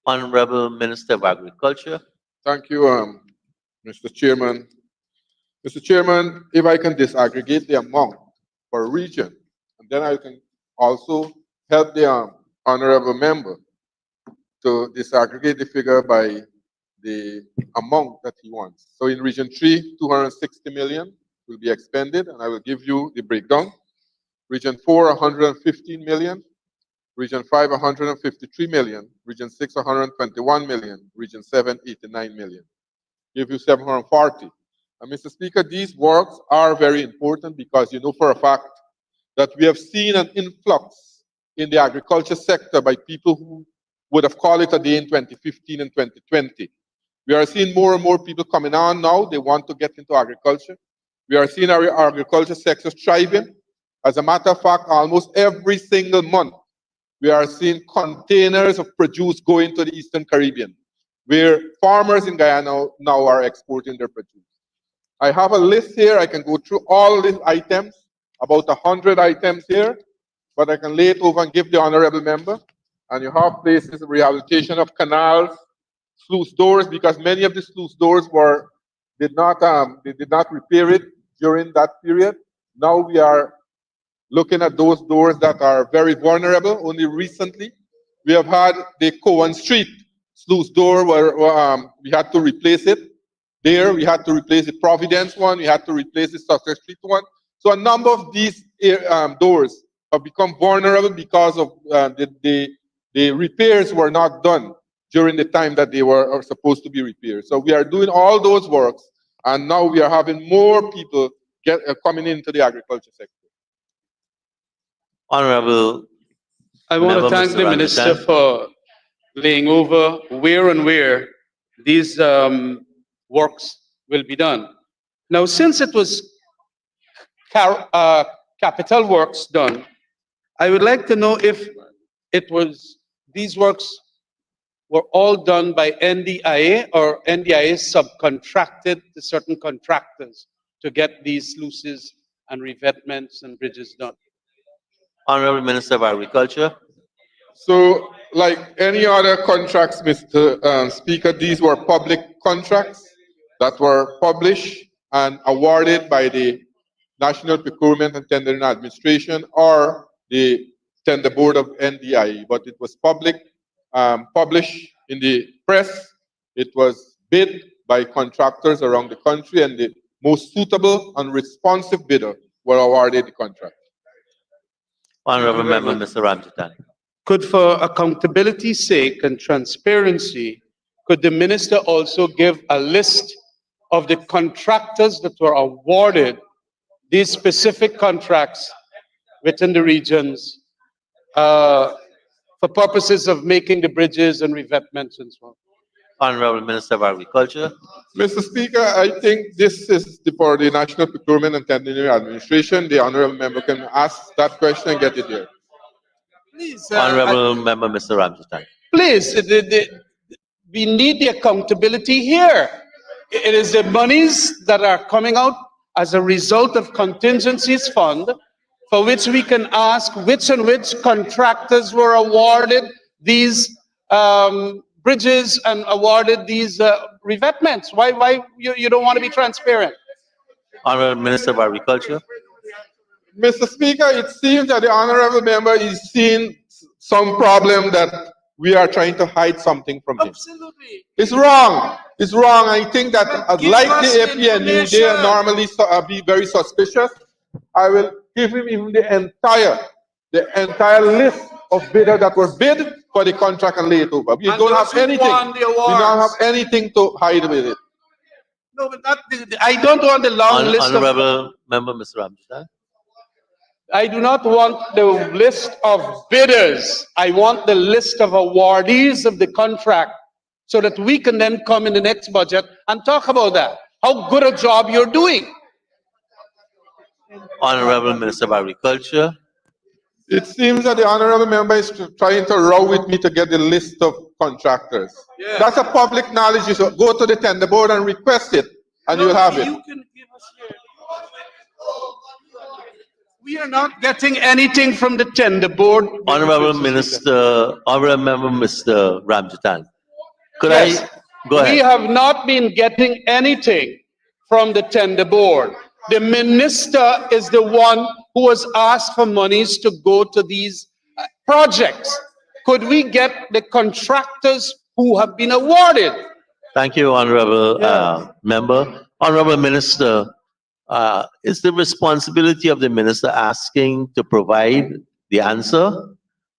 Honorable Minister of Agriculture. Thank you, Mr. Chairman. Mr. Chairman, if I can disaggregate the amount per region, and then I can also help the honorable member to disaggregate the figure by the amount that he wants. So in Region 3, 260 million will be expended, and I will give you the breakdown. Region 4, 115 million. Region 5, 153 million. Region 6, 121 million. Region 7, 89 million. Give you 740. And Mr. Speaker, these works are very important because you know for a fact that we have seen an influx in the agriculture sector by people who would have called it a day in 2015 and 2020. We are seeing more and more people coming on now. They want to get into agriculture. We are seeing our agriculture sector thriving. As a matter of fact, almost every single month, we are seeing containers of produce going to the Eastern Caribbean, where farmers in Guyana now are exporting their produce. I have a list here. I can go through all these items, about 100 items here, but I can lay it over and give the honorable member. And you have places, rehabilitation of canals, sluice doors, because many of the sluice doors did not repair it during that period. Now we are looking at those doors that are very vulnerable. Only recently, we have had the Cowan Street sluice door where we had to replace it. There, we had to replace the Providence one. We had to replace the Sussex Street one. So a number of these doors have become vulnerable because of the repairs were not done during the time that they were supposed to be repaired. So we are doing all those works, and now we are having more people coming into the agriculture sector. Honorable I want to thank the Minister for laying over where and where these works will be done. Now, since it was capital works done, I would like to know if these works were all done by NDIA or NDIA subcontracted to certain contractors to get these sluices and revetments and bridges done. Honorable Minister of Agriculture. So, like any other contracts, Mr. Speaker, these were public contracts that were published and awarded by the National Procurement and Tendering Administration or the Tender Board of NDIE, but it was published in the press. It was bid by contractors around the country, and the most suitable and responsive bidder were awarded the contract. Honorable Member, Mr. Ramjatan. Could, for accountability's sake and transparency, could the Minister also give a list of the contractors that were awarded these specific contracts within the regions for purposes of making the bridges and revetments and so on? Honorable Minister of Agriculture. Mr. Speaker, I think this is for the National Procurement and Tendering Administration. The honorable member can ask that question and get it there. Please, Honorable Member Mr. Ramsey. please, we need the accountability here. It is the monies that are coming out as a result of contingencies fund for which we can ask which and which contractors were awarded these bridges and awarded these revetments. Why you don't want to be transparent? Honorable Minister of Agriculture. Mr. Speaker, it seems that the honorable member is seeing some problem that we are trying to hide something from him. Absolutely. It's wrong. It's wrong. I think that, Give like us the the APNU, they information. normally be very suspicious. I will give him even the entire list of bidders that were bid for the contract and lay it over. We And don't those have who anything. won the We don't have awards. anything to hide with it. No, but I don't want the long list of. Honorable Member Mr. Ramsey. I do not want the list of bidders. I want the list of awardees of the contract so that we can then come in the next budget and talk about that. How good a job you're doing. Honorable Minister of Agriculture. It seems that the honorable member is trying to row with me to get the list of contractors. Yeah. That's a public knowledge. You should go to the tender board and request it, and you'll have it. You can give us here. We are not getting anything from the tender board. Honorable Minister, Honorable Member Mr. Ramjitan. Could Yes. I go We ahead? have not been getting anything from the tender board. The minister is the one who has asked for monies to go to these projects. Could we get the contractors who have been awarded? Thank you, Honorable Yeah. Member. Honorable Minister, it's the responsibility of the minister asking to provide the answer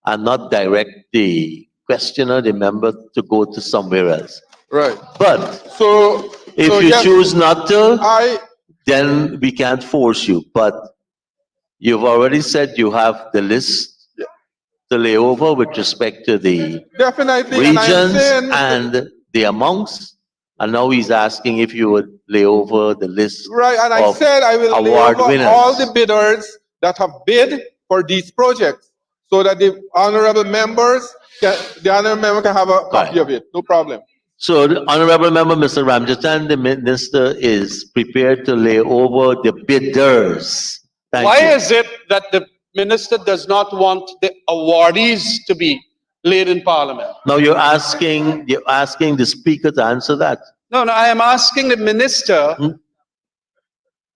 and not direct the questioner, the member, to go to somewhere else. Right. But So, if so you yes, choose not to, I then we can't force you. But you've already said you have the list to lay over with respect to the definitely, and I'm regions saying, and the amounts. And now he's asking if you would lay over the list right, and I of said I will lay award over winners. all the bidders that have bid for these projects, so that the honorable members can have a copy of it. No problem. So, the Honorable Member Mr. Ramjatan, the minister is prepared to lay over the bidders. Thank Why you. is it that the minister does not want the awardees to be laid in parliament? Now you're asking the speaker to answer that. No, I am asking the minister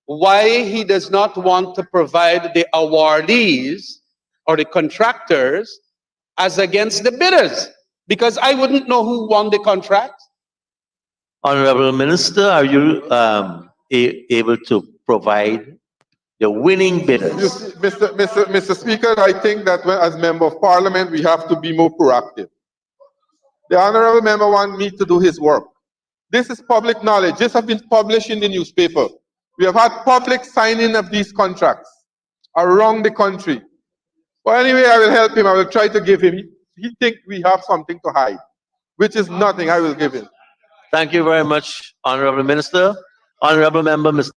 why he does not want to provide the awardees or the contractors as against the bidders, because I wouldn't know who won the contract. Honorable Minister, are you able to provide the winning You bidders? see, Mr. Speaker, I think that as member of parliament, we have to be more proactive. The honorable member wants me to do his work. This is public knowledge. This has been published in the newspaper. We have had public signing of these contracts around the country. But anyway, I will help him. I will try to give him. He thinks we have something to hide, which is nothing. I will give him. Thank you very much, Honorable Minister. Honorable Member, Mr.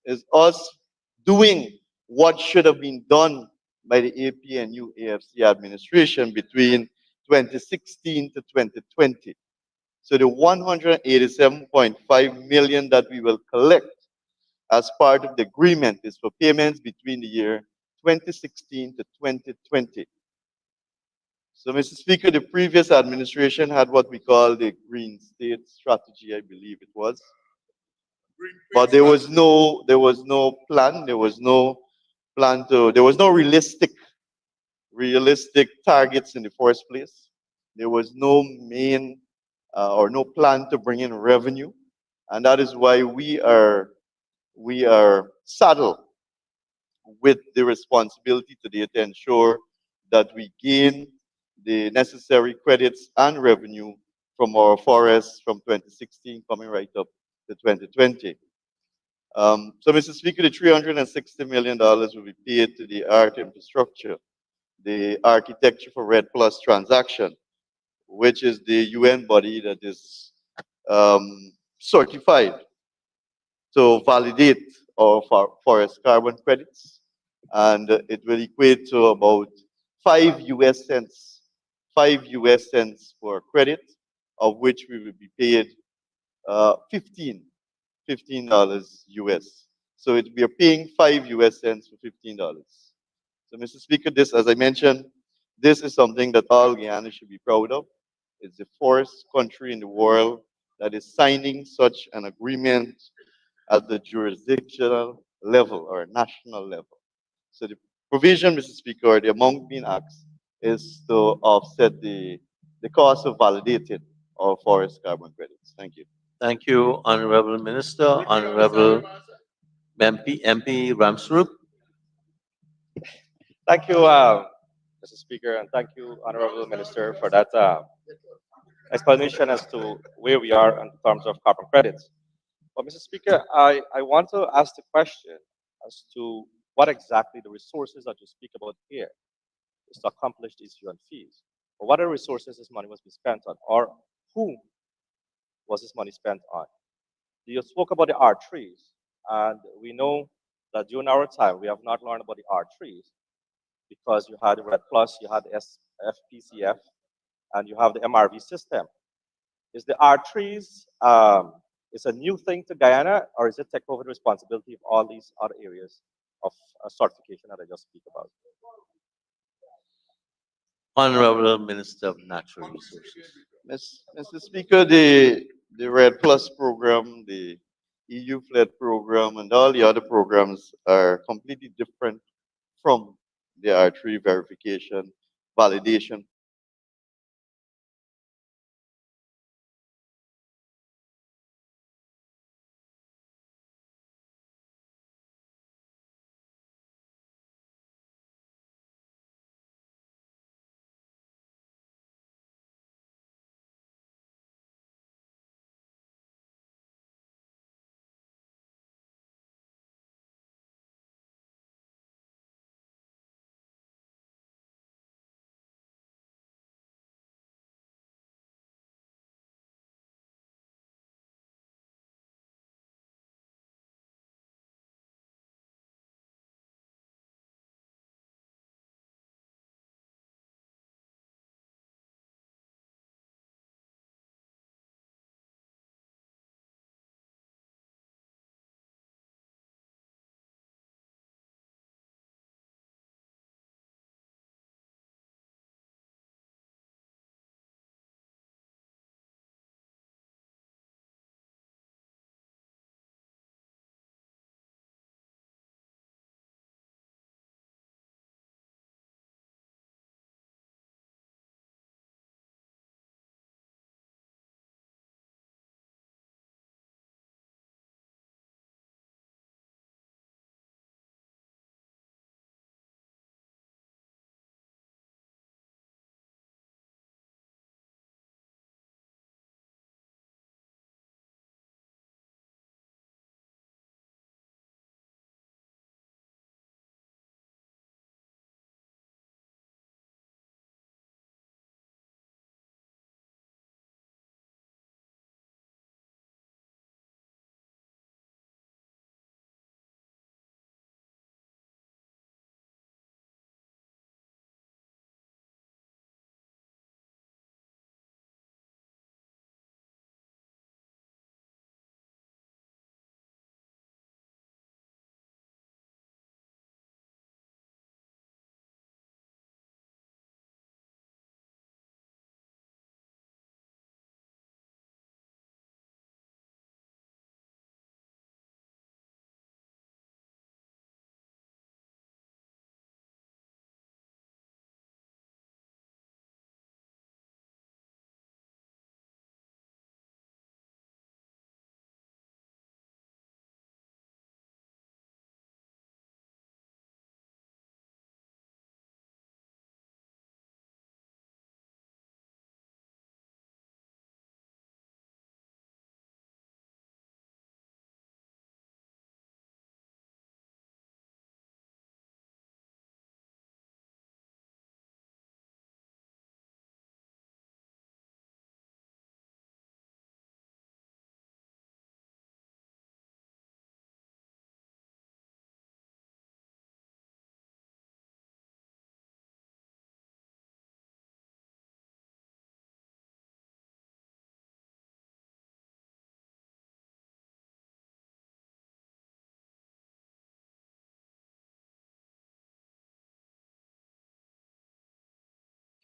is us doing what should have been done by the APNU AFC administration between 2016 to 2020. So the 187.5 million that we will collect as part of the agreement is for payments between the year 2016 to 2020. So, Mr. Speaker, the previous administration had what we call the Green State Strategy, I believe it was. But there was no plan, there was no realistic targets in the first place. There was no main or no plan to bring in revenue. And that is why we are saddled with the responsibility today to ensure that we gain the necessary credits and revenue from our forests from 2016 coming right up to 2020. So, Mr. Speaker, the $360 million will be paid to the art infrastructure, the architecture for Red Plus transaction, which is the UN body that is certified to validate our forest carbon credits. And it will equate to about 5 US cents, 5 US cents for credit, of which we will be paid 15 $15 US. So we are paying 5 US cents for $15. So, Mr. Speaker, this, as I mentioned, this is something that all Guyana should be proud of. It's the first country in the world that is signing such an agreement at the jurisdictional level or national level. So the provision, Mr. Speaker, the amount being asked is to offset the cost of validating our forest carbon credits. Thank you. Thank you, Honorable Minister. Honorable MP Ramsrup. Thank you, Mr. Speaker, and thank you, Honorable Minister, for that explanation as to where we are in terms of carbon credits. But, Mr. Speaker, I want to ask the question as to what exactly the resources that you speak about here is to accomplish these UN fees. But what are the resources this money was being spent on, or who was this money spent on? You spoke about the R3s, and we know that during our time, we have not learned about the R3s because you had the Red Plus, you had the FPCF, and you have the MRV system. Is the R3s is a new thing to Guyana, or is it take over the responsibility of all these other areas of certification that I just speak about? Honorable Minister of Natural Resources. Mr. Speaker, the Red Plus program, the EU FLED program, and all the other programs are completely different from the R3 verification, validation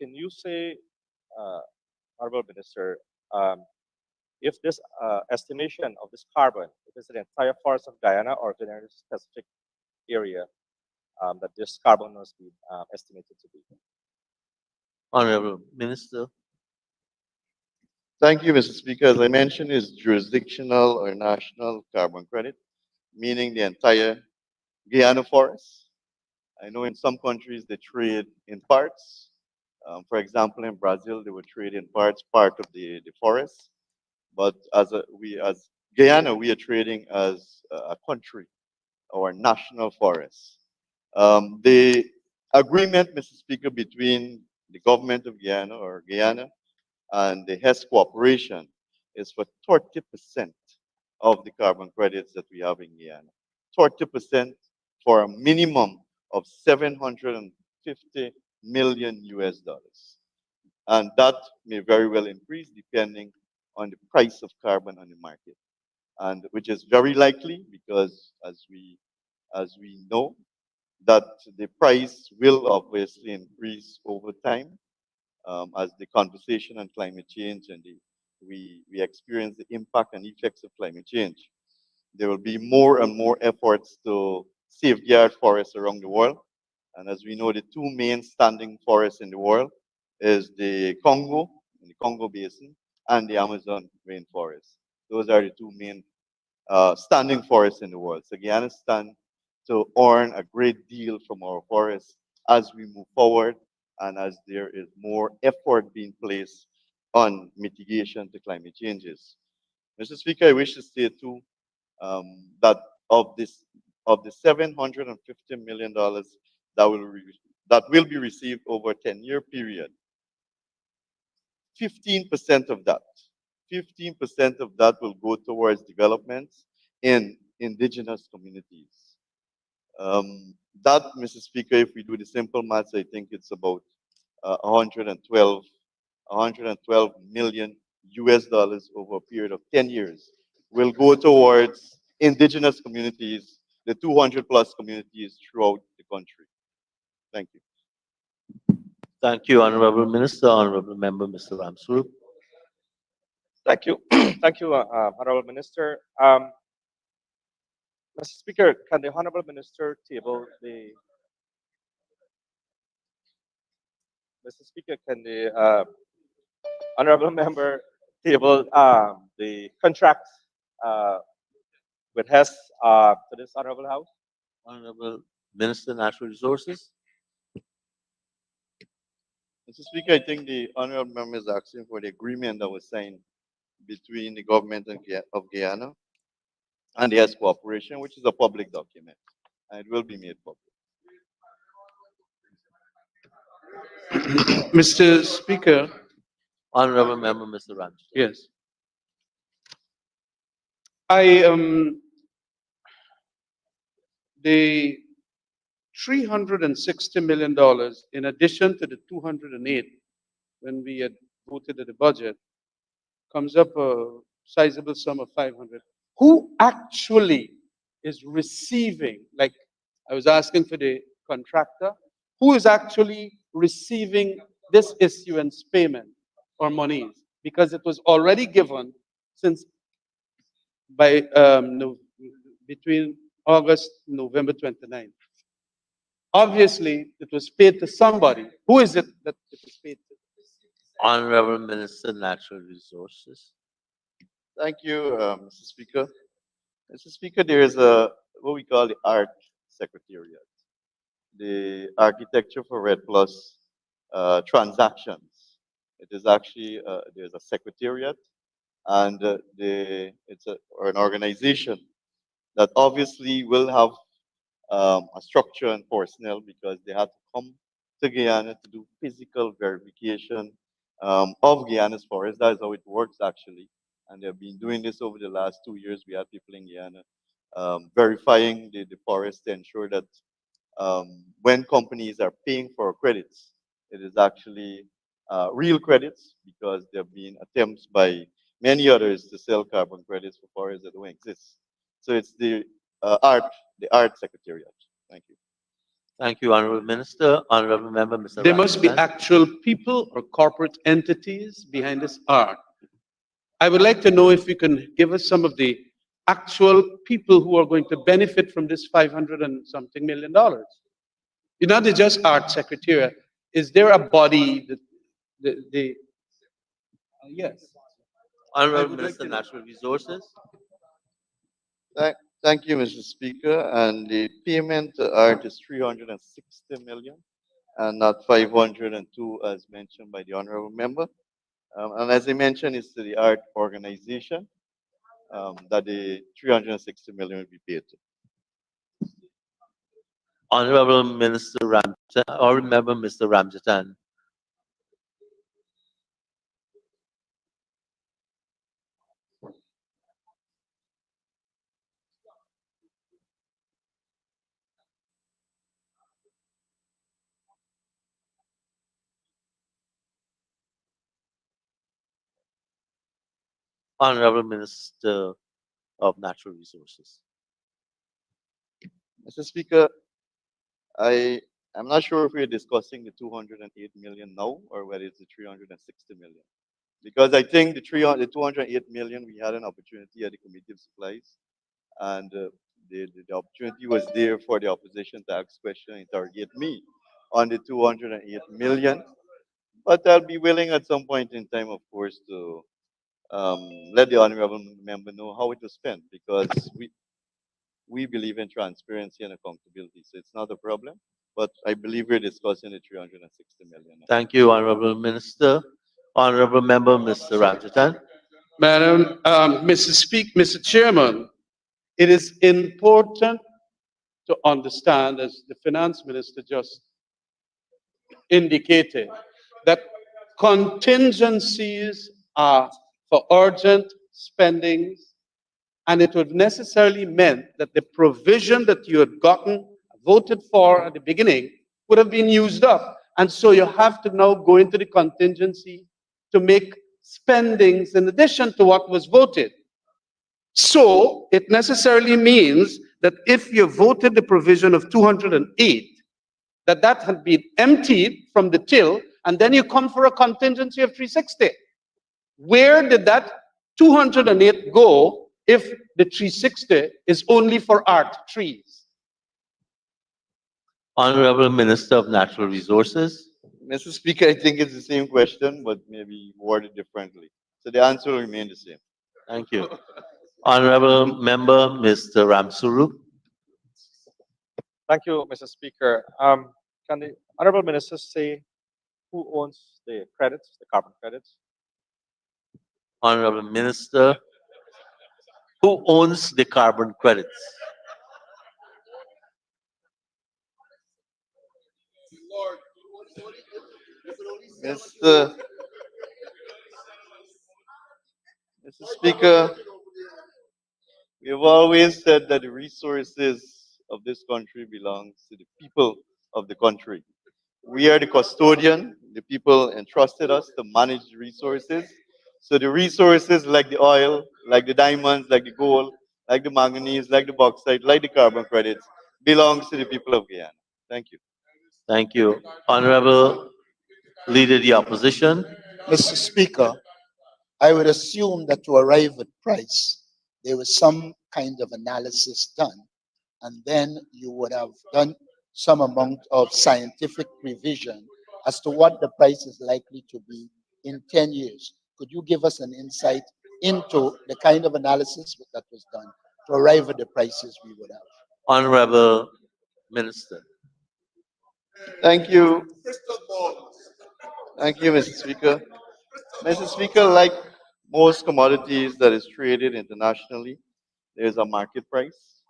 can you say, Honorable Minister, um, if this estimation of this carbon, if it's the entire forest of Guyana or if it's a specific area that this carbon must be estimated to be? Honorable Minister. Thank you, Mr. Speaker. As I mentioned, is jurisdictional or national carbon credit, meaning the entire Guyana forest. I know in some countries they trade in parts. For example, in Brazil, they would trade in parts, part of the forest. But as Guyana, we are trading as a country, our national forest. The agreement, Mr. Speaker, between the government of Guyana or Guyana and the HES Corporation is for 30% of the carbon credits that we have in Guyana. 30% for a minimum of 750 million US dollars. And that may very well increase depending on the price of carbon on the market. And which is very likely because as we know that the price will obviously increase over time as the conversation on climate change and we experience the impact and effects of climate change. There will be more and more efforts to safeguard forests around the world. And as we know, the two main standing forests in the world is the Congo, in the Congo Basin, and the Amazon rainforest. Those are the two main standing forests in the world. So Guyana stands to earn a great deal from our forests as we move forward and as there is more effort being placed on mitigation to climate changes. Mr. Speaker, I wish to say too that of the $750 million that will be received over a 10-year period, 15% of that, 15% of that will go towards development in indigenous communities. That, Mr. Speaker, if we do the simple maths, I think it's about 112 million US dollars over a period of 10 years will go towards indigenous communities, the 200 plus communities throughout the country. Thank you. Thank you, Honorable Minister. Honorable Member, Mr. Ramswarup. Thank you. Thank you, Honorable Minister. Mr. Speaker, can the Honorable Minister table the Mr. Speaker, can the Honorable Member table the contract with HES to this Honorable House? Honorable Minister, Natural Resources. Mr. Speaker, I think the honorable member is asking for the agreement that was signed between the government of Guyana and the S Corporation, which is a public document, and it will be made public. Mr. Speaker. Honorable Member, Mr. Ramswarup. Yes. I the $360 million in addition to the 208 when we had voted at the budget comes up a sizable sum of 500. Who actually is receiving, like I was asking for the contractor, who is actually receiving this issuance payment or monies? Because it was already given since by between August and November 29th. Obviously, it was paid to somebody. Who is it that it was paid to? Honorable Minister, Natural Resources. Thank you, Mr. Speaker. Mr. Speaker, there is a what we call the Art Secretariat, the Architecture for Red Plus transactions. It is actually there's a secretariat, and it's an organization that obviously will have a structure and personnel because they had to come to Guyana to do physical verification of Guyana's forest. That is how it works actually. And they've been doing this over the last 2 years. We have people in Guyana verifying the forest to ensure that when companies are paying for credits, it is actually real credits because there have been attempts by many others to sell carbon credits for forests that don't exist. So it's the art secretariat. Thank you. Thank you, Honorable Minister. Honorable Member, Mr. There must be Ramzan. actual people or corporate entities behind this art. I would like to know if you can give us some of the actual people who are going to benefit from this 500 and something $million. It's not just art secretariat. Is there a body that yes. I Honorable would like Minister, to know. Natural Resources. Thank you, Mr. Speaker. And the payment to art is 360 million and not 502 as mentioned by the honorable member. And as I mentioned, it's to the art organization that the 360 million will be paid to. Honorable Minister Ramjatan, or Member Mr. Ramjatan. Honorable Minister of Natural Resources. Mr. Speaker, I'm not sure if we're discussing the 208 million now or whether it's the 360 million. Because I think the 208 million, we had an opportunity at the Committee of Supplies, and the opportunity was there for the opposition to ask questions and interrogate me on the 208 million. But I'll be willing at some point in time, of course, to let the honorable member know how it was spent, because we believe in transparency and accountability. So it's not a problem, but I believe we're discussing the 360 million. Thank you, Honorable Minister. Honorable Member, Mr. Ramjatan. Madam, Mr. Chairman, it is important to understand, as the Finance Minister just indicated, that contingencies are for urgent spendings, and it would necessarily meant that the provision that you had gotten, voted for at the beginning, would have been used up. And so you have to now go into the contingency to make spendings in addition to what was voted. So it necessarily means that if you voted the provision of 208, that had been emptied from the till, and then you come for a contingency of 360. Where did that 208 go if the 360 is only for art trees? Honorable Minister of Natural Resources. Mr. Speaker, I think it's the same question, but maybe worded differently. So the answer will remain the same. Thank you. Honorable Member, Mr. Ramsuru. Thank you, Mr. Speaker. Can the honorable minister say who owns the credits, the carbon credits? Honorable Minister, who owns the carbon credits? Mr. Speaker, we have always said that the resources of this country belongs to the people of the country. We are the custodian. The people entrusted us to manage the resources. So the resources like the oil, like the diamonds, like the gold, like the manganese, like the bauxite, like the carbon credits, belongs to the people of Guyana. Thank you. Thank you. Honorable Leader of the Opposition. Mr. Speaker, I would assume that to arrive at price, there was some kind of analysis done, and then you would have done some amount of scientific revision as to what the price is likely to be in 10 years. Could you give us an insight into the kind of analysis that was done to arrive at the prices we would have? Honorable Minister. Thank you. Thank you, Mr. Speaker. Mr. Speaker, like most commodities that is traded internationally, there's a market price.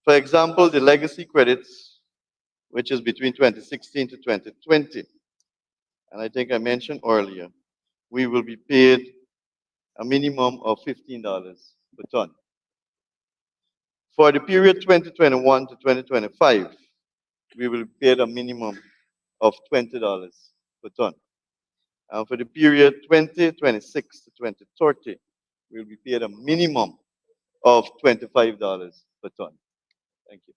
For example, the legacy credits, which is between 2016 to 2020, and I think I mentioned earlier, we will be paid a minimum of $15 per ton. For the period 2021 to 2025, we will be paid a minimum of $20 per ton. And for the period 2026 to 2030, we'll be paid a minimum of $25 per ton. Thank you.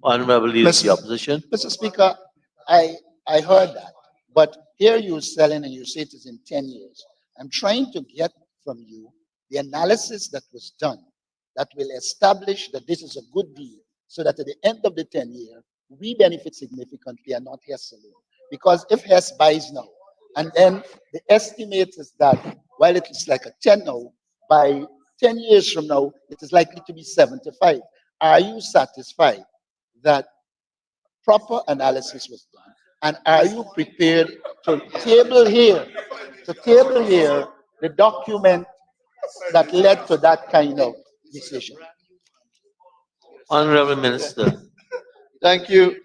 Honorable Leader of the Mr. Opposition. Mr. Speaker, I heard that, but here you're selling and you say it is in 10 years. I'm trying to get from you the analysis that was done that will establish that this is a good deal so that at the end of the 10 year, we benefit significantly and not Hess alone. Because if Hess buys now, and then the estimate is that while it is like a 10 now, by 10 years from now, it is likely to be 75. Are you satisfied that proper analysis was done? And are you prepared to table here the document that led to that kind of decision? Honorable Minister. Thank you.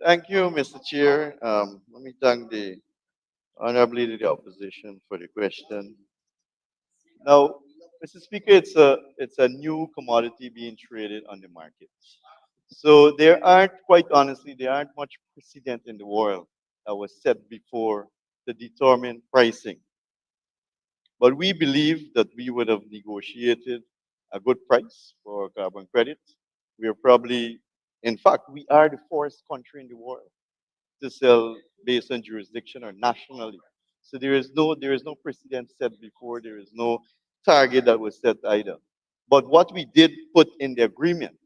Thank you, Mr. Chair. Let me thank the Honorable Leader of the Opposition for the question. Now, Mr. Speaker, it's a new commodity being traded on the market. So quite honestly, there aren't much precedent in the world that was set before to determine pricing. But we believe that we would have negotiated a good price for carbon credits. We are probably, in fact, we are the first country in the world to sell based on jurisdiction or nationally. So there is no precedent set before. There is no target that was set either. But what we did put in the agreement,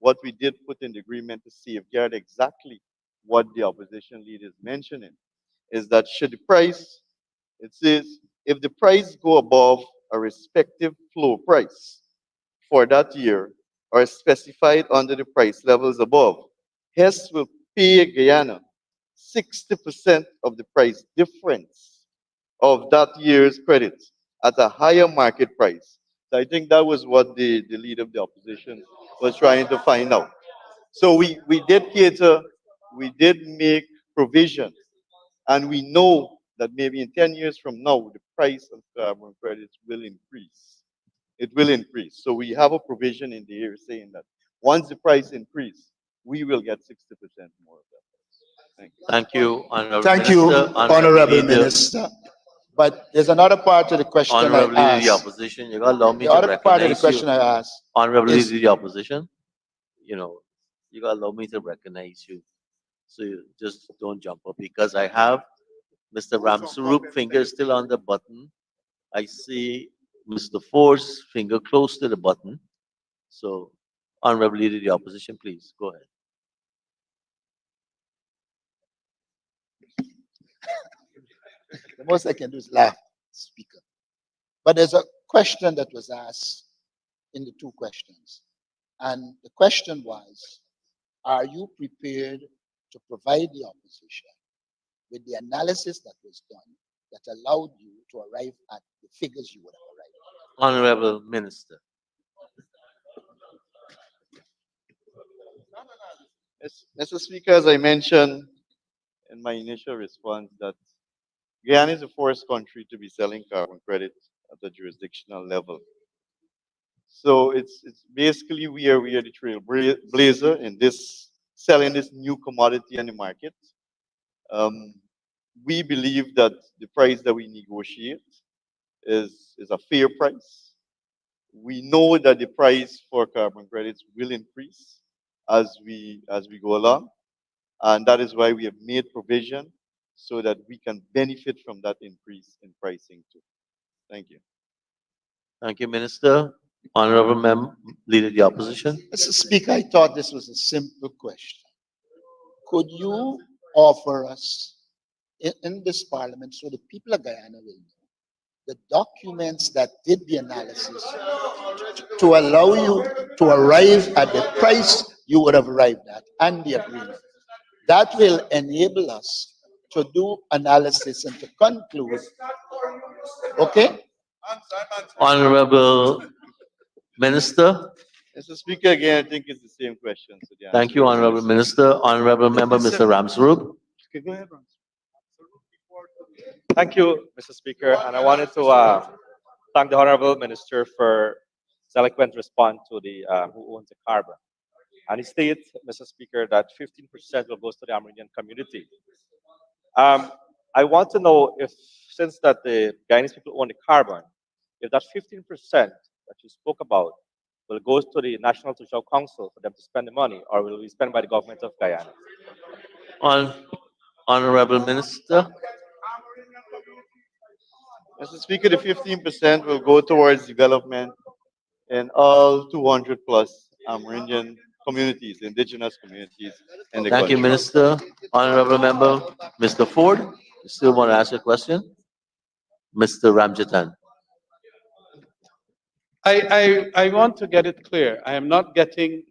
to safeguard exactly what the opposition leader is mentioning, is that should the price, it says, if the price go above a respective floor price for that year or specified under the price levels above, Hess will pay Guyana 60% of the price difference of that year's credits at a higher market price. So I think that was what the leader of the opposition was trying to find out. So we did cater, we did make provision, and we know that maybe in 10 years from now, the price of carbon credits will increase. It will increase. So we have a provision in the air saying that once the price increase, we will get 60% more of that. Thank you. Thank you, Honorable Thank you, Minister. Honorable Leader. Minister. But there's another part of the question Honorable I Leader of the asked. Opposition, you gotta allow me The to other part of the recognize question you. I asked Honorable is, Leader of the Opposition, you gotta allow me to recognize you. So you just don't jump up because I have Mr. Ramsarup finger still on the button. I see Mr. Ford's finger close to the button. So, Honorable Leader of the Opposition, please go ahead. the most I can do is laugh, Speaker. But there's a question that was asked in the two questions. And the question was, are you prepared to provide the opposition with the analysis that was done that allowed you to arrive at the figures you would have arrived at? Honorable Minister. Yes, Mr. Speaker, as I mentioned in my initial response, that Guyana is the first country to be selling carbon credits at the jurisdictional level. So it's basically we are the trailblazer in this selling this new commodity on the market. We believe that the price that we negotiate is a fair price. We know that the price for carbon credits will increase as we go along, and that is why we have made provision so that we can benefit from that increase in pricing too. Thank you. Thank you, Minister. Honorable Leader of the Opposition. Mr. Speaker, I thought this was a simple question. Could you offer us in this parliament so the people of Guyana will know the documents that did the analysis to allow you to arrive at the price you would have arrived at and the agreement? That will enable us to do analysis and to conclude. Okay? Honorable Minister. Mr. Speaker, again, I think it's the same question. So the Thank answer you, is Honorable yes. Minister. Honorable Member, Mr. Ramsarup. Okay, go ahead, Ron. Thank you, Mr. Speaker, and I wanted to thank the Honorable Minister for his eloquent response to the who owns the carbon. And he states, Mr. Speaker, that 15% will go to the Amerindian community. I want to know if, since that the Guyanese people own the carbon, if that 15% that you spoke about will go to the National Social Council for them to spend the money, or will be spent by the government of Guyana? Honorable Minister. Mr. Speaker, the 15% will go towards development in all 200 plus Amerindian communities, indigenous communities in the Thank you, country. Minister. Honorable Member, Mr. Ford, you still want to ask a question? Mr. Ramjatan. I want to get it clear. I am not getting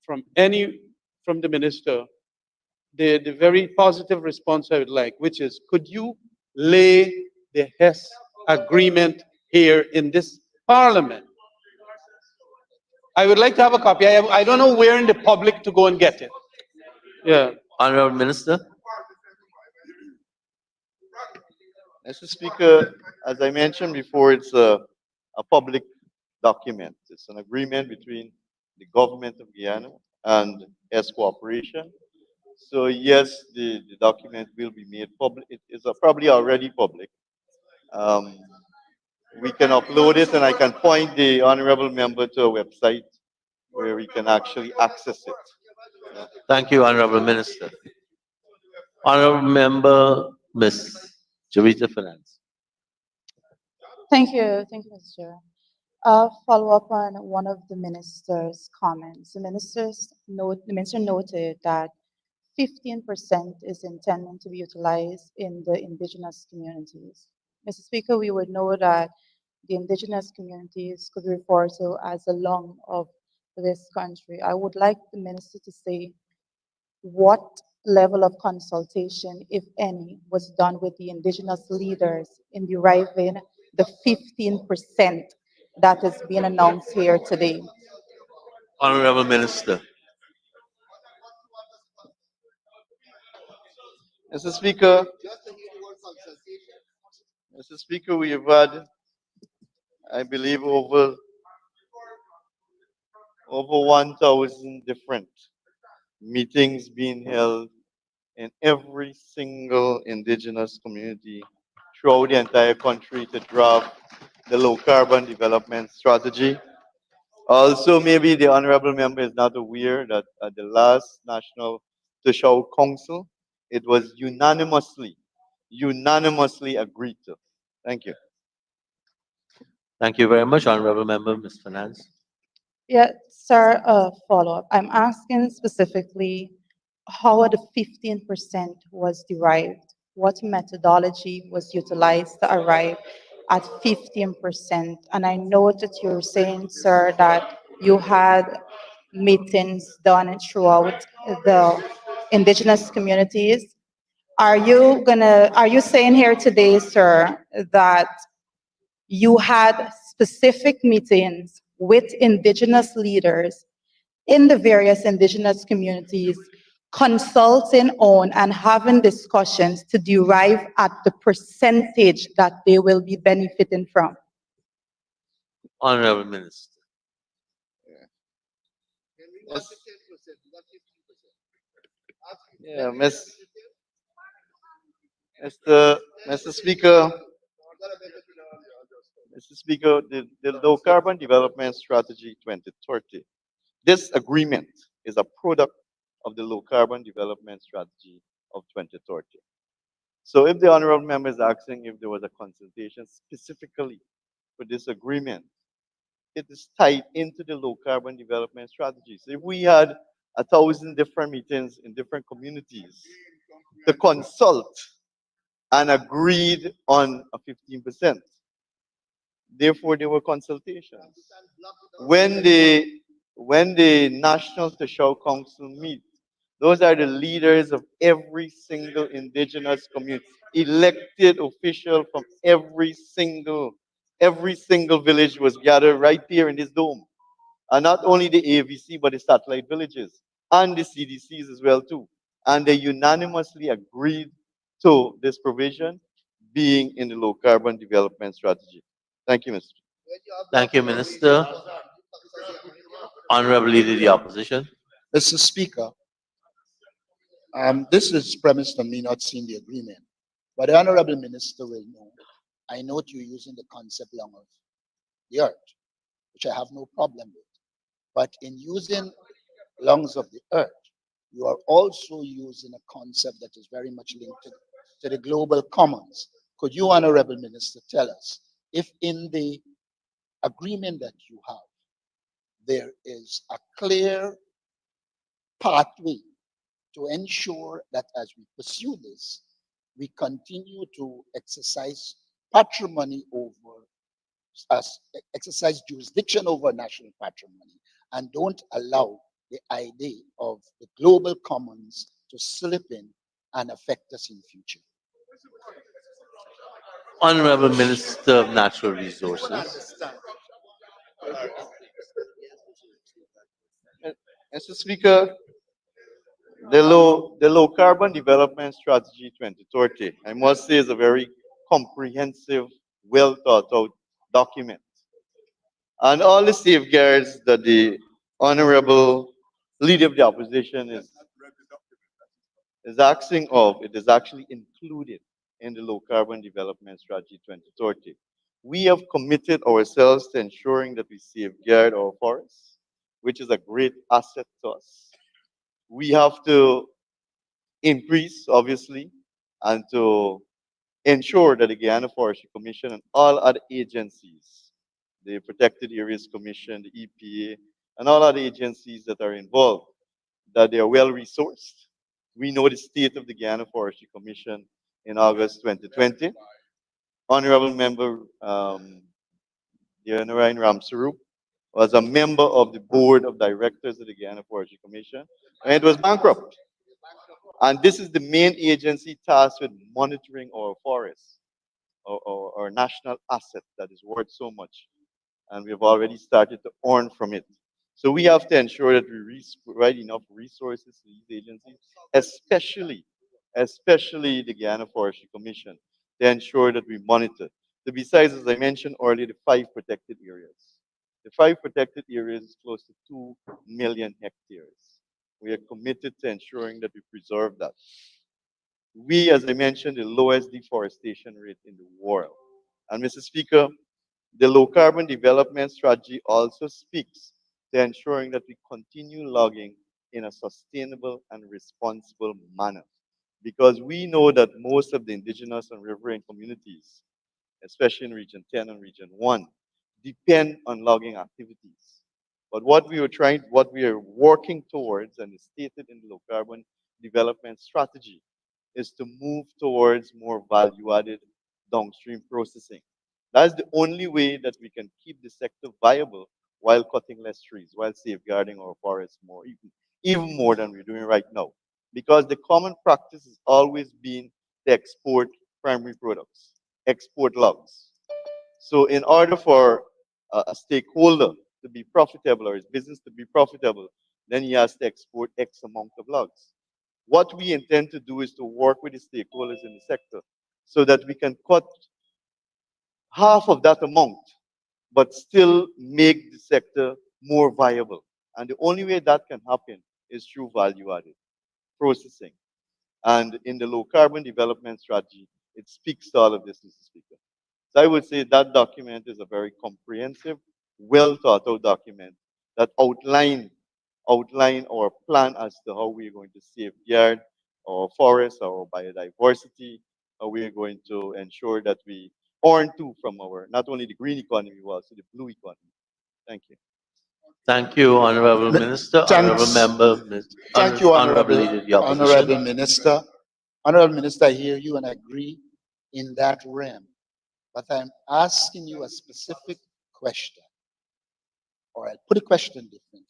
from the minister the very positive response I would like, which is, could you lay the HES agreement here in this parliament? I would like to have a copy. I don't know where in the public to go and get it. Yeah. Honorable Minister. Mr. Speaker, as I mentioned before, it's a public document. It's an agreement between the government of Guyana and S Corporation. So yes, the document will be made public. It is probably already public. We can upload it, and I can point the honorable member to a website where we can actually access it. Thank you, Honorable Minister. Honorable Member, Ms. Javita Finance. Thank you, Mr. Chair. Follow up on one of the minister's comments. The minister noted that 15% is intended to be utilized in the indigenous communities. Mr. Speaker, we would know that the indigenous communities could be referred to as the lung of this country. I would like the minister to say what level of consultation, if any, was done with the indigenous leaders in deriving the 15% that is being announced here today. Honorable Minister. Mr. Speaker, we have had, I believe, over 1,000 different meetings being held in every single indigenous community throughout the entire country to draft the low carbon development strategy. Also, maybe the honorable member is not aware that at the last National Social Council, it was unanimously agreed to. Thank you. Thank you very much, Honorable Member, Ms. Finance. Yeah, sir, follow-up. I'm asking specifically how the 15% was derived. What methodology was utilized to arrive at 15%? And I know that you're saying, sir, that you had meetings done throughout the indigenous communities. Are you saying here today, sir, that you had specific meetings with indigenous leaders in the various indigenous communities, consulting on and having discussions to derive at the percentage that they will be benefiting from? Honorable Minister. Yeah, Mr. Speaker, the Low Carbon Development Strategy 2030. This agreement is a product of the Low Carbon Development Strategy of 2030. So if the honorable member is asking if there was a consultation specifically for this agreement, it is tied into the Low Carbon Development Strategy. So if we had 1,000 different meetings in different communities to consult and agreed on a 15%. Therefore, there were consultations. When the National Social Council meet, those are the leaders of every single indigenous community, elected official from every single village was gathered right here in this dome. And not only the AVC, but the satellite villages and the CDCs as well too. And they unanimously agreed to this provision being in the low carbon development strategy. Thank you, Mr. Thank you, Minister. Honorable Leader of the Opposition. Mr. Speaker, this is premised on me not seeing the agreement, but the Honorable Minister will know. I note you're using the concept long of the earth. which I have no problem with. But in using lungs of the earth, you are also using a concept that is very much linked to the global commons. Could you, Honorable Minister, tell us if in the agreement that you have, there is a clear pathway to ensure that as we pursue this, we continue to exercise patrimony over us, exercise jurisdiction over national patrimony, and don't allow the idea of the global commons to slip in and affect us in future. Honorable Minister of Natural Resources. Mr. Speaker, the low carbon development strategy 2030, I must say, is a very comprehensive, well thought out document. And all the safeguards that the honorable leader of the opposition is asking of, it is actually included in the low carbon development strategy 2030. We have committed ourselves to ensuring that we safeguard our forests, which is a great asset to us. We have to increase, obviously, and to ensure that the Guyana Forestry Commission and all other agencies, the Protected Areas Commission, the EPA, and all other agencies that are involved, that they are well resourced. We know the state of the Guyana Forestry Commission in August 2020. Honorable Member Narayan Ramsarup was a member of the board of directors of the Guyana Forestry Commission, and it was bankrupt. And this is the main agency tasked with monitoring our forests, our national asset that is worth so much. And we've already started to earn from it. So we have to ensure that we provide enough resources to these agencies, especially the Guyana Forestry Commission, to ensure that we monitor. So besides, as I mentioned earlier, the 5 protected areas. The 5 protected areas is close to 2 million hectares. We are committed to ensuring that we preserve that. We, as I mentioned, the lowest deforestation rate in the world. And Mr. Speaker, the low carbon development strategy also speaks to ensuring that we continue logging in a sustainable and responsible manner. Because we know that most of the indigenous and riverine communities, especially in Region 10 and Region 1, depend on logging activities. But what we are working towards, and is stated in the low carbon development strategy, is to move towards more value-added downstream processing. That's the only way that we can keep the sector viable while cutting less trees, while safeguarding our forests more, even more than we're doing right now. Because the common practice has always been to export primary products, export logs. So in order for a stakeholder to be profitable or his business to be profitable, then he has to export X amount of logs. What we intend to do is to work with the stakeholders in the sector so that we can cut half of that amount, but still make the sector more viable. And the only way that can happen is through value-added processing. And in the low carbon development strategy, it speaks to all of this, Mr. Speaker. So I would say that document is a very comprehensive, well thought out document that outline our plan as to how we're going to safeguard our forests, our biodiversity, how we are going to ensure that we earn too from our, not only the green economy, but also the blue economy. Thank you. Thank you, Honorable Minister. Honorable Thanks. Member, Thank you, Honorable Leader of the Honorable Opposition. Minister. Honorable Minister, I hear you and agree in that realm. But I'm asking you a specific question, or I'll put a question differently.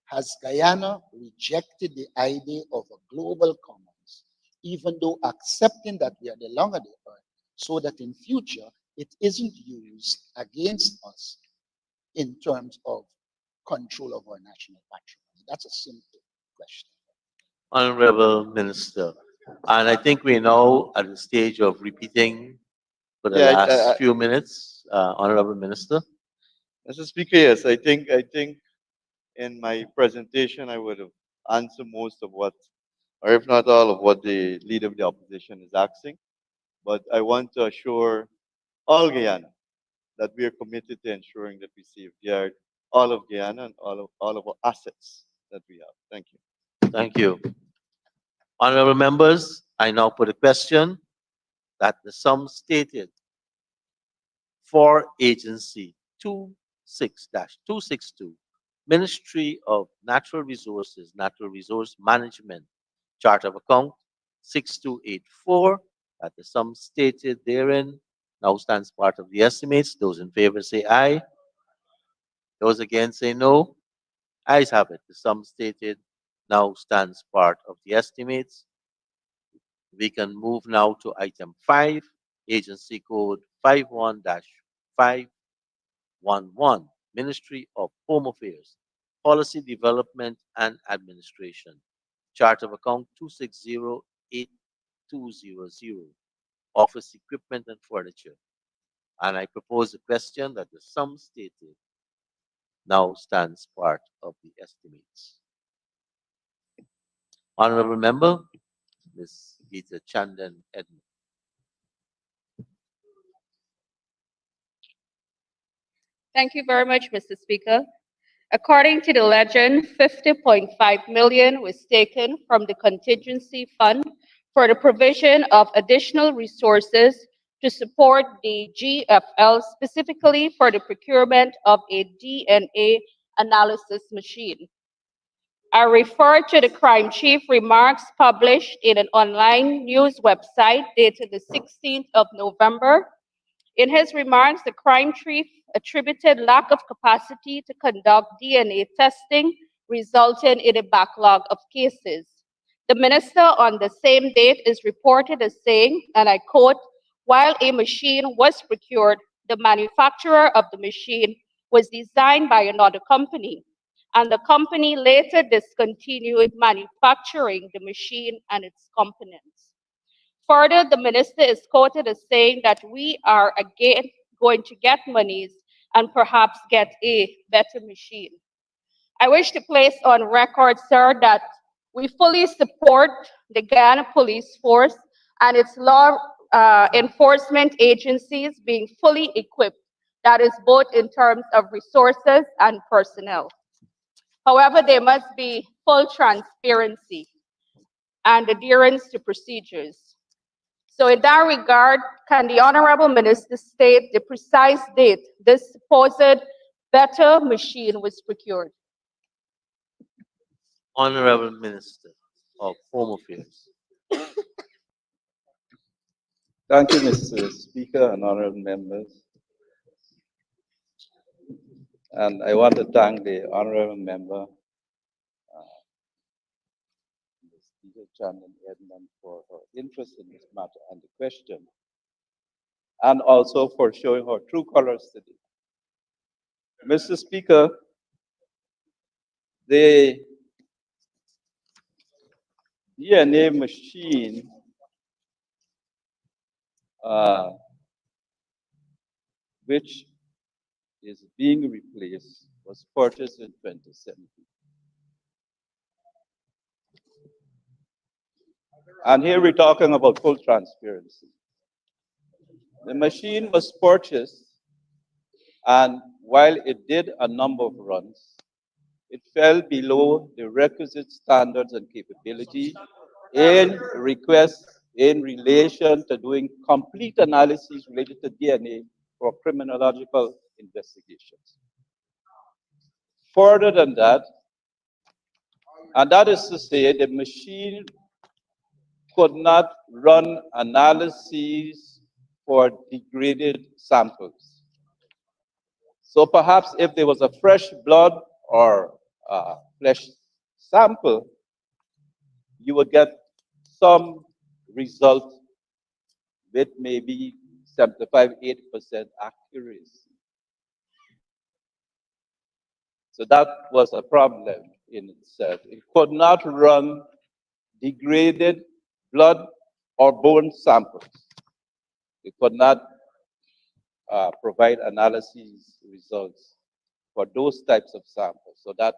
Has Guyana rejected the idea of a global commons, even though accepting that we are the longer the earth, so that in future it isn't used against us in terms of control of our national patrimony? That's a simple question. Honorable Minister. And I think we're now at the stage of repeating for the Yeah, last few minutes, Honorable Minister. Mr. Speaker, yes, I think in my presentation I would have answered most of what, or if not all of what the leader of the opposition is asking. But I want to assure all Guyana that we are committed to ensuring that we safeguard all of Guyana and all of our assets that we have. Thank you. Thank you. Honorable members, I now put a question that the sum stated for Agency 26-262, Ministry of Natural Resources, Natural Resource Management, Chart of Account 6284, that the sum stated therein now stands part of the estimates. Those in favor say aye. Those against say no. Ayes have it. The sum stated now stands part of the estimates. We can move now to item 5, Agency Code 51-511, Ministry of Home Affairs, Policy Development and Administration, Chart of Account 2608200, Office Equipment and Furniture. And I propose a question that the sum stated now stands part of the estimates. Honorable Member, Ms. Gita Chandan Edmund. Thank you very much, Mr. Speaker. According to the legend, 50.5 million was taken from the contingency fund for the provision of additional resources to support the GFL, specifically for the procurement of a DNA analysis machine. I refer to the crime chief remarks published in an online news website dated the 16th of November. In his remarks, the crime chief attributed lack of capacity to conduct DNA testing, resulting in a backlog of cases. The minister on the same date is reported as saying, and I quote, while a machine was procured, the manufacturer of the machine was designed by another company, and the company later discontinued manufacturing the machine and its components. Further, the minister is quoted as saying that we are again going to get monies and perhaps get a better machine. I wish to place on record, sir, that we fully support the Guyana Police Force and its law enforcement agencies being fully equipped, that is both in terms of resources and personnel. However, there must be full transparency and adherence to procedures. So in that regard, can the Honorable Minister state the precise date this supposed better machine was procured? Honorable Minister of Home Affairs. Thank you, Mr. Speaker and honorable members. And I want to thank the honorable member, Ms. Gita Chandan Edmund, for her interest in this matter and the question, and also for showing her true colors today. Mr. Speaker, the DNA machine which is being replaced was purchased in 2017. And here we're talking about full transparency. The machine was purchased, and while it did a number of runs, it fell below the requisite standards and capability in requests in relation to doing complete analyses related to DNA for criminological investigations. Further than that, and that is to say, the machine could not run analyses for degraded samples. So perhaps if there was a fresh blood or flesh sample, you would get some result with maybe 75–80% accuracy. So that was a problem in itself. It could not run degraded blood or bone samples. It could not provide analysis results for those types of samples. So that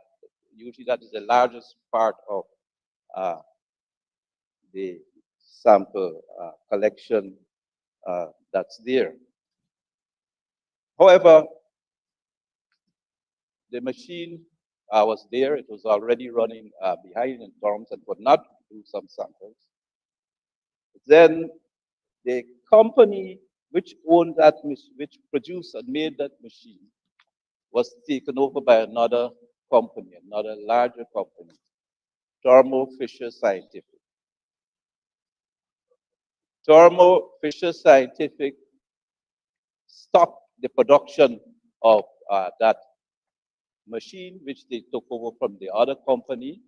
usually that is the largest part of the sample collection that's there. However, the machine was there. It was already running behind in terms and could not do some samples. Then the company which owned that, which produced and made that machine, was taken over by another company, another larger company, Thermo Fisher Scientific. Thermo Fisher Scientific stopped the production of that machine, which they took over from the other company.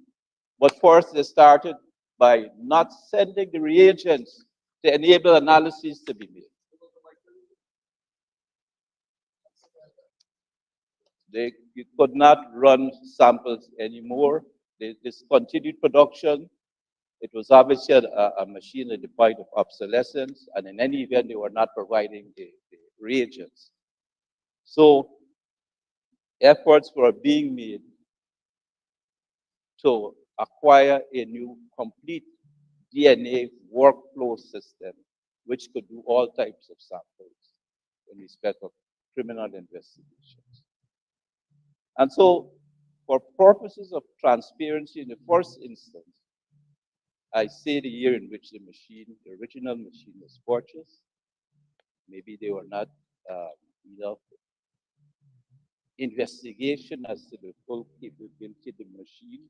But first, they started by not sending the reagents to enable analysis to be made. They could not run samples anymore. They discontinued production. It was obviously a machine at the point of obsolescence, and in any event, they were not providing the reagents. So efforts were being made to acquire a new complete DNA workflow system, which could do all types of samples in respect of criminal investigations. And so, for purposes of transparency in the first instance, I say the year in which the machine, the original machine, was purchased. Maybe they were not enough investigation as to the full capability of the machine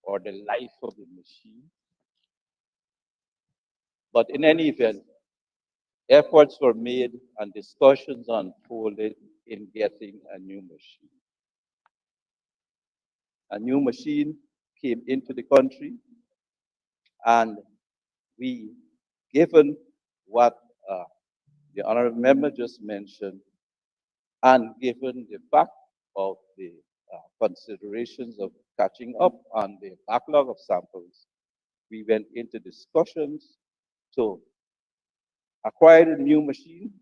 or the life of the machine. But in any event, efforts were made and discussions unfolded in getting a new machine. A new machine came into the country, and we, given what the honorable member just mentioned, and given the fact of the considerations of catching up on the backlog of samples, we went into discussions to acquire a new machine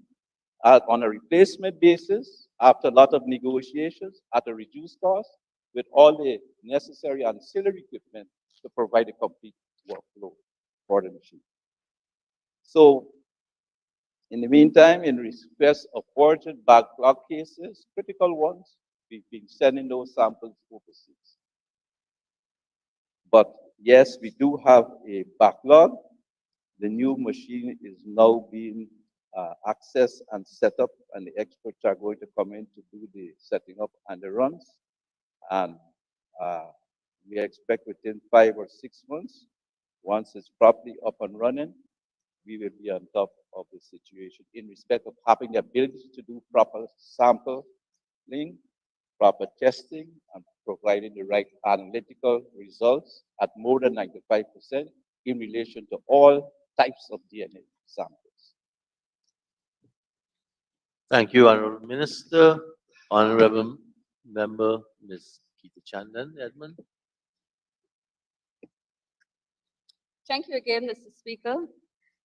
on a replacement basis after a lot of negotiations at a reduced cost with all the necessary ancillary equipment to provide a complete workflow for the machine. So, in the meantime, in respect of urgent backlog cases, critical ones, we've been sending those samples overseas. But yes, we do have a backlog. The new machine is now being accessed and set up, and the experts are going to come in to do the setting up and the runs. And we expect within 5 or 6 months, once it's properly up and running, we will be on top of the situation in respect of having the ability to do proper sampling, proper testing, and providing the right analytical results at more than 95% in relation to all types of DNA samples. Thank you, Honorable Minister. Honorable Member, Ms. Geeta Chandan, Edmund. Thank you again, Mr. Speaker.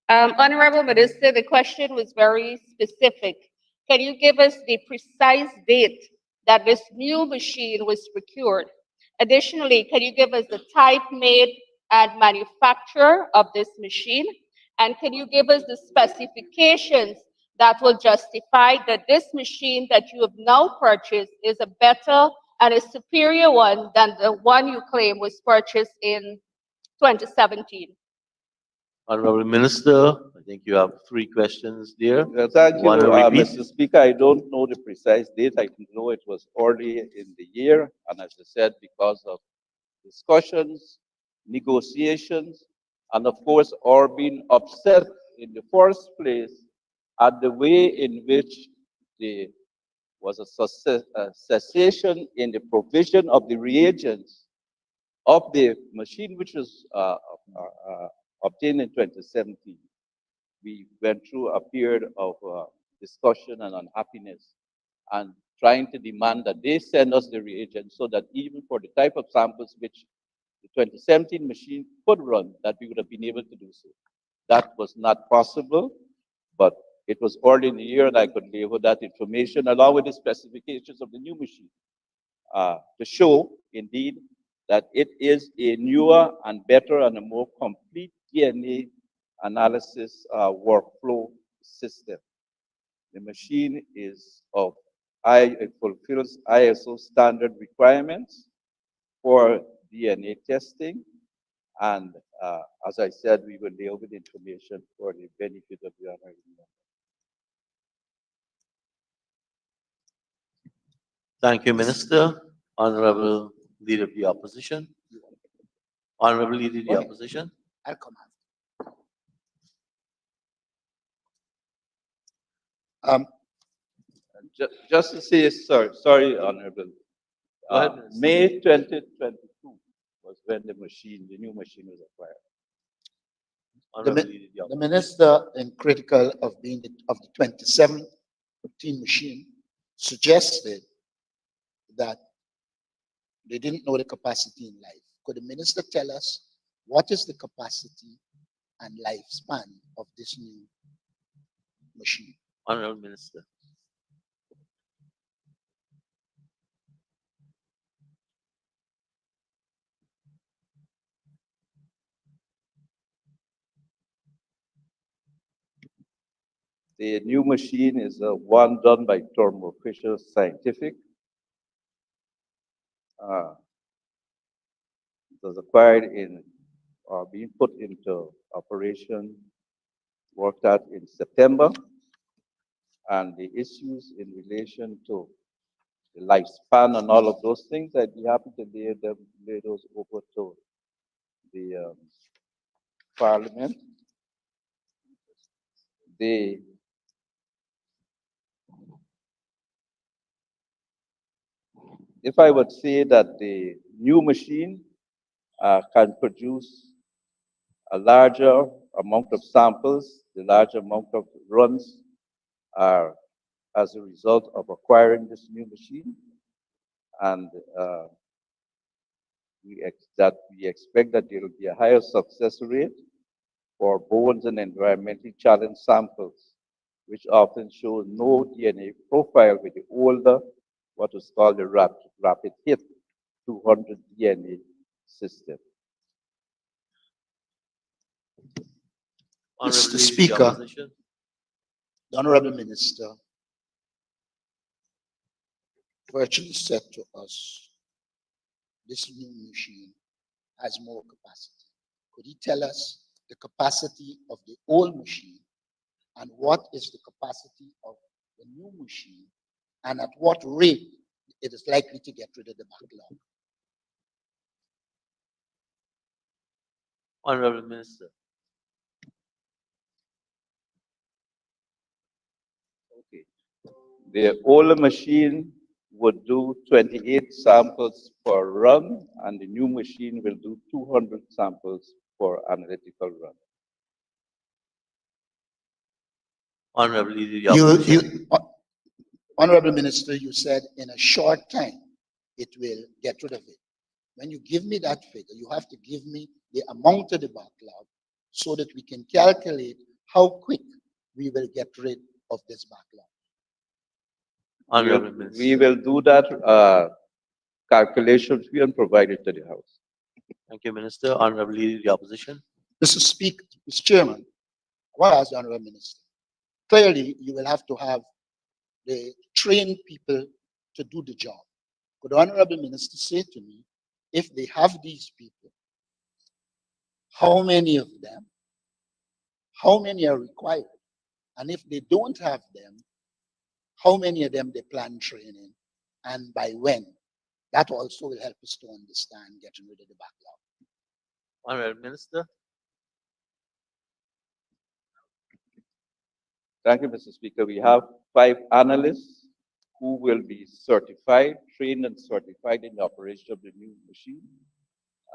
Honorable Minister, the question was very specific. Can you give us the precise date that this new machine was procured? Additionally, can you give us the type, made, and manufacturer of this machine? And can you give us the specifications that will justify that this machine that you have now purchased is a better and a superior one than the one you claim was purchased in 2017? Honorable Minister, I think you have 3 questions there. Thank you, Want to repeat? Mr. Speaker. I don't know the precise date. I know it was early in the year, and as I said, because of discussions, negotiations, and of course, our being upset in the first place at the way in which there was a cessation in the provision of the reagents of the machine, which was obtained in 2017. We went through a period of discussion and unhappiness and trying to demand that they send us the reagents so that even for the type of samples which the 2017 machine could run, that we would have been able to do so. That was not possible, but it was early in the year and I could lay out that information along with the specifications of the new machine to show indeed that it is a newer and better and a more complete DNA analysis workflow system. The machine is of it fulfills ISO standard requirements for DNA testing. And as I said, we will deal with information for the benefit of the honorable member. Thank you, Minister. Honorable Leader of the Opposition. Honorable Leader of the Opposition. I'll come after. Just to say, sorry, Honorable. Go ahead, Minister. May 2022 was when the new machine was acquired. The minister, in critical of the 2017 machine, suggested that they didn't know the capacity in life. Could the minister tell us what is the capacity and lifespan of this new machine? Honorable Minister. The new machine is one done by Thermo Fisher Scientific. It was acquired being put into operation, worked out in September. And the issues in relation to the lifespan and all of those things, I'd be happy to lay those over to the Parliament. If I would say that the new machine can produce a larger amount of samples, the larger amount of runs are as a result of acquiring this new machine. And we expect that there will be a higher success rate for bones and environmentally challenged samples, which often show no DNA profile with the older, what is called the rapid hit 200 DNA system. Mr. Speaker, the Honorable Minister virtually said to us, this new machine has more capacity. Could he tell us the capacity of the old machine and what is the capacity of the new machine and at what rate it is likely to get rid of the backlog? Honorable Minister. Okay. The older machine would do 28 samples per run, and the new machine will do 200 samples per analytical run. Honorable Leader of the Opposition. Honorable Minister, you said in a short time it will get rid of it. When you give me that figure, you have to give me the amount of the backlog so that we can calculate how quick we will get rid of this backlog. Honorable Minister. We will do that calculations and provide it to the House. Thank you, Minister. Honorable Leader of the Opposition. Mr. Speaker, Mr. Chairman, I want to ask the Honorable Minister. Clearly, you will have to have the trained people to do the job. Could the Honorable Minister say to me, if they have these people, how many of them, how many are required? And if they don't have them, how many of them they plan training and by when? That also will help us to understand getting rid of the backlog. Honorable Minister. Thank you, Mr. Speaker. We have 5 analysts who will be certified, trained and certified in the operation of the new machine.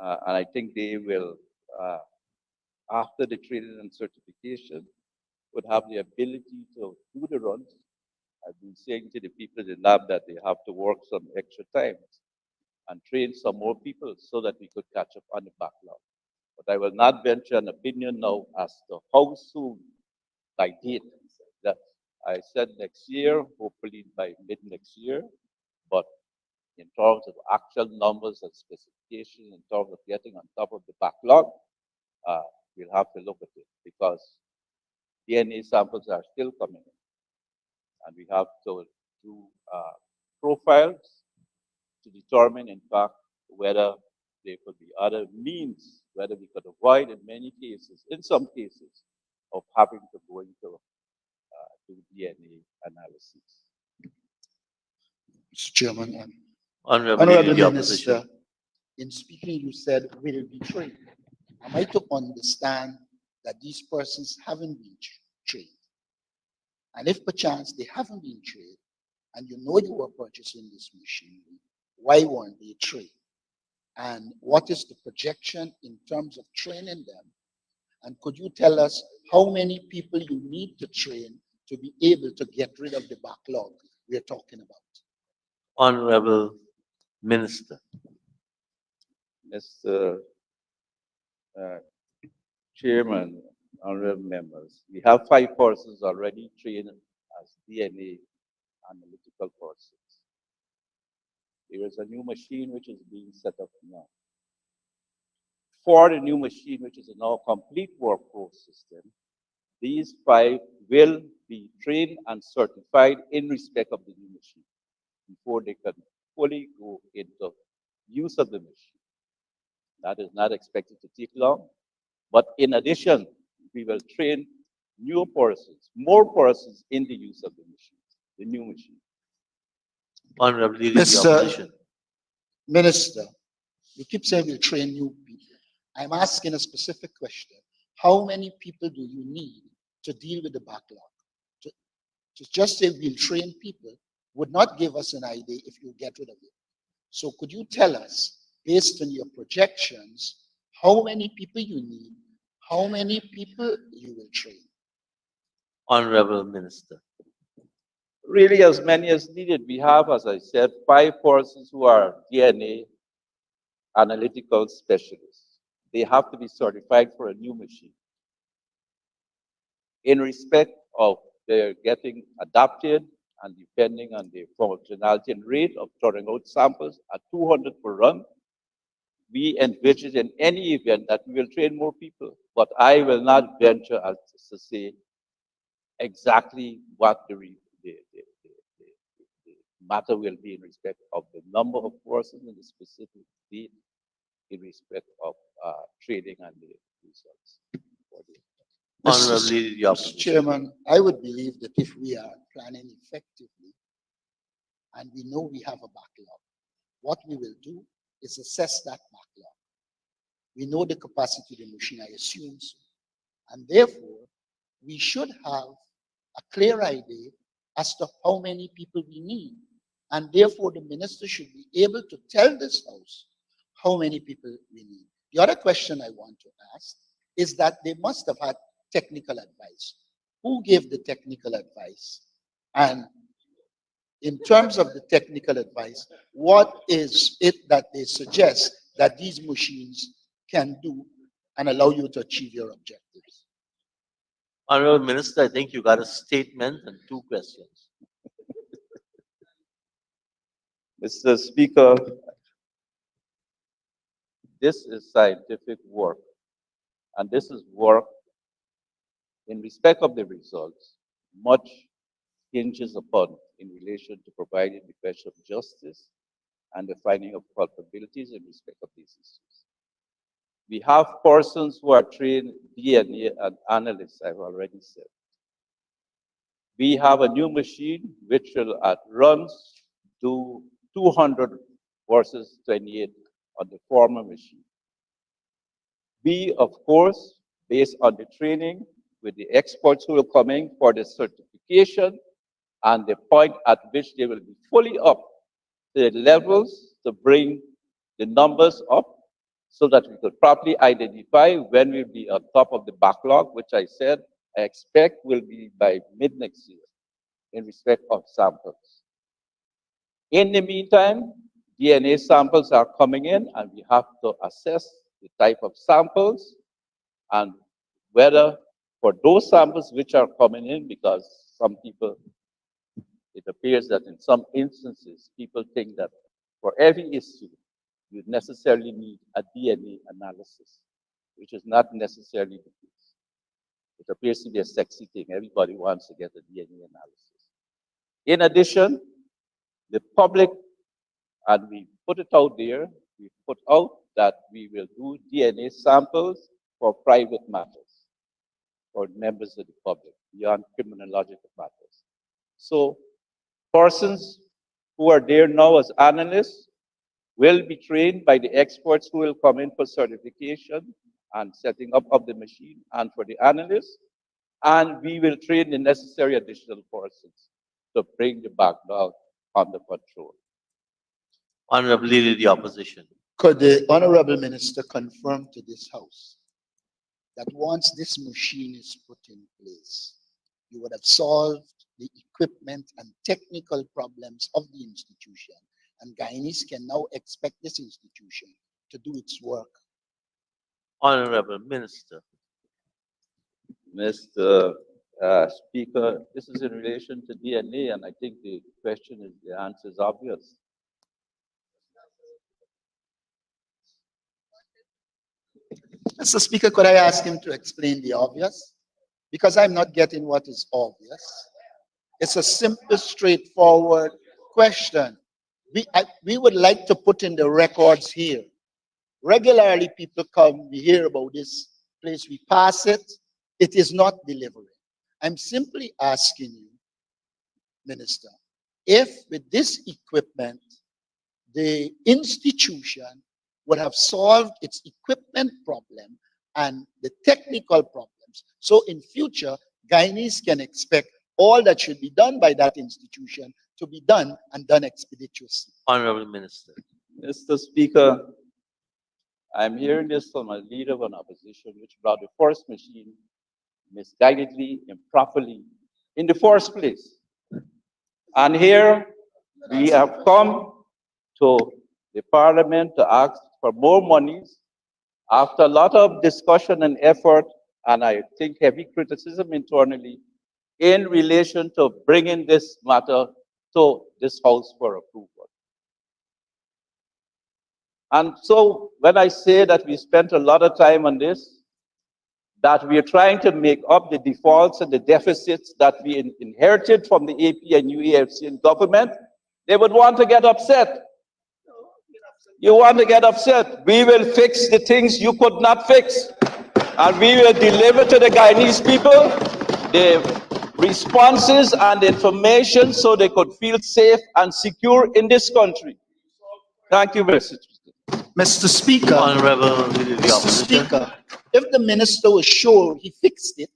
And I think they will, after the training and certification, would have the ability to do the runs. I've been saying to the people in the lab that they have to work some extra time and train some more people so that we could catch up on the backlog. But I will not venture an opinion now as to how soon by date. That I said next year, hopefully by mid next year. But in terms of actual numbers and specifications, in terms of getting on top of the backlog, we'll have to look at it because DNA samples are still coming in. And we have to do profiles to determine, in fact, whether there could be other means, whether we could avoid, in many cases, in some cases, of having to go into do DNA analysis. Mr. Chairman, Honorable Leader Honorable of the Minister, Opposition. in speaking, you said will be trained. Am I to understand that these persons haven't been trained? And if perchance they haven't been trained, and you know you were purchasing this machinery, why weren't they trained? And what is the projection in terms of training them? And could you tell us how many people you need to train to be able to get rid of the backlog we're talking about? Honorable Minister. Mr. Chairman, honorable members, we have 5 persons already trained as DNA analytical persons. There is a new machine which is being set up now. For the new machine, which is now a complete workflow system, these 5 will be trained and certified in respect of the new machine before they can fully go into use of the machine. That is not expected to take long. But in addition, we will train new persons, more persons in the use of the machine, the new machine. Honorable Leader of the Mr. Opposition. Minister, you keep saying we'll train new people. I'm asking a specific question. How many people do you need to deal with the backlog? To just say we'll train people would not give us an idea if you get rid of it. So could you tell us, based on your projections, how many people you need, how many people you will train? Honorable Minister. Really, as many as needed. We have, as I said, 5 persons who are DNA analytical specialists. They have to be certified for a new machine. In respect of their getting adapted and depending on the functionality and rate of throwing out samples at 200 per run, we envision in any event that we will train more people. But I will not venture as to say exactly what the matter will be in respect of the number of persons in the specific date in respect of training and the results. Honorable Leader of the Mr. Opposition. Chairman, I would believe that if we are planning effectively and we know we have a backlog, what we will do is assess that backlog. We know the capacity of the machine, I assume so. And therefore, we should have a clear idea as to how many people we need. And therefore, the minister should be able to tell this House how many people we need. The other question I want to ask is that they must have had technical advice. Who gave the technical advice? And in terms of the technical advice, what is it that they suggest that these machines can do and allow you to achieve your objectives? Honorable Minister, I think you got a statement and 2 questions. Mr. Speaker, this is scientific work, and this is work in respect of the results. Much hinges upon in relation to providing the question of justice and the finding of culpabilities in respect of these issues. We have persons who are trained DNA and analysts, I've already said. We have a new machine which will at runs do 200 versus 28 on the former machine. We, of course, based on the training with the experts who will come in for the certification and the point at which they will be fully up to the levels to bring the numbers up so that we could properly identify when we'll be on top of the backlog, which I said I expect will be by mid next year in respect of samples. In the meantime, DNA samples are coming in and we have to assess the type of samples and whether for those samples which are coming in, because some people, it appears that in some instances, people think that for every issue, you necessarily need a DNA analysis, which is not necessarily the case. It appears to be a sexy thing. Everybody wants to get a DNA analysis. In addition, the public, and we put it out there, we put out that we will do DNA samples for private matters, for members of the public, beyond criminological matters. So persons who are there now as analysts will be trained by the experts who will come in for certification and setting up of the machine and for the analysts. And we will train the necessary additional persons to bring the backlog under control. Honorable Leader of the Opposition. Could the Honorable Minister confirm to this House that once this machine is put in place, you would have solved the equipment and technical problems of the institution, and Guyanese can now expect this institution to do its work? Honorable Minister. Mr. Speaker, this is in relation to DNA, and I think the answer is obvious. Mr. Speaker, could I ask him to explain the obvious? Because I'm not getting what is obvious. It's a simple, straightforward question. We would like to put in the records here. Regularly, people come, we hear about this place, we pass it, it is not delivering. I'm simply asking you, Minister, if with this equipment, the institution would have solved its equipment problem and the technical problems. So in future, Guyanese can expect all that should be done by that institution to be done and done expeditiously. Honorable Minister. Mr. Speaker, I'm hearing this from a leader of an opposition which brought the first machine misguidedly, improperly, in the first place. And here we have come to the Parliament to ask for more monies after a lot of discussion and effort, and I think heavy criticism internally in relation to bringing this matter to this House for approval. And so when I say that we spent a lot of time on this, that we are trying to make up the defaults and the deficits that we inherited from the AP and UAFCN government, they would want to get upset. You want to get upset. We will fix the things you could not fix. And we will deliver to the Guyanese people the responses and information so they could feel safe and secure in this country. Thank you, Mr. Speaker. Mr. Speaker, Honorable Leader of the Mr. Opposition. Speaker, if the minister was sure he fixed it,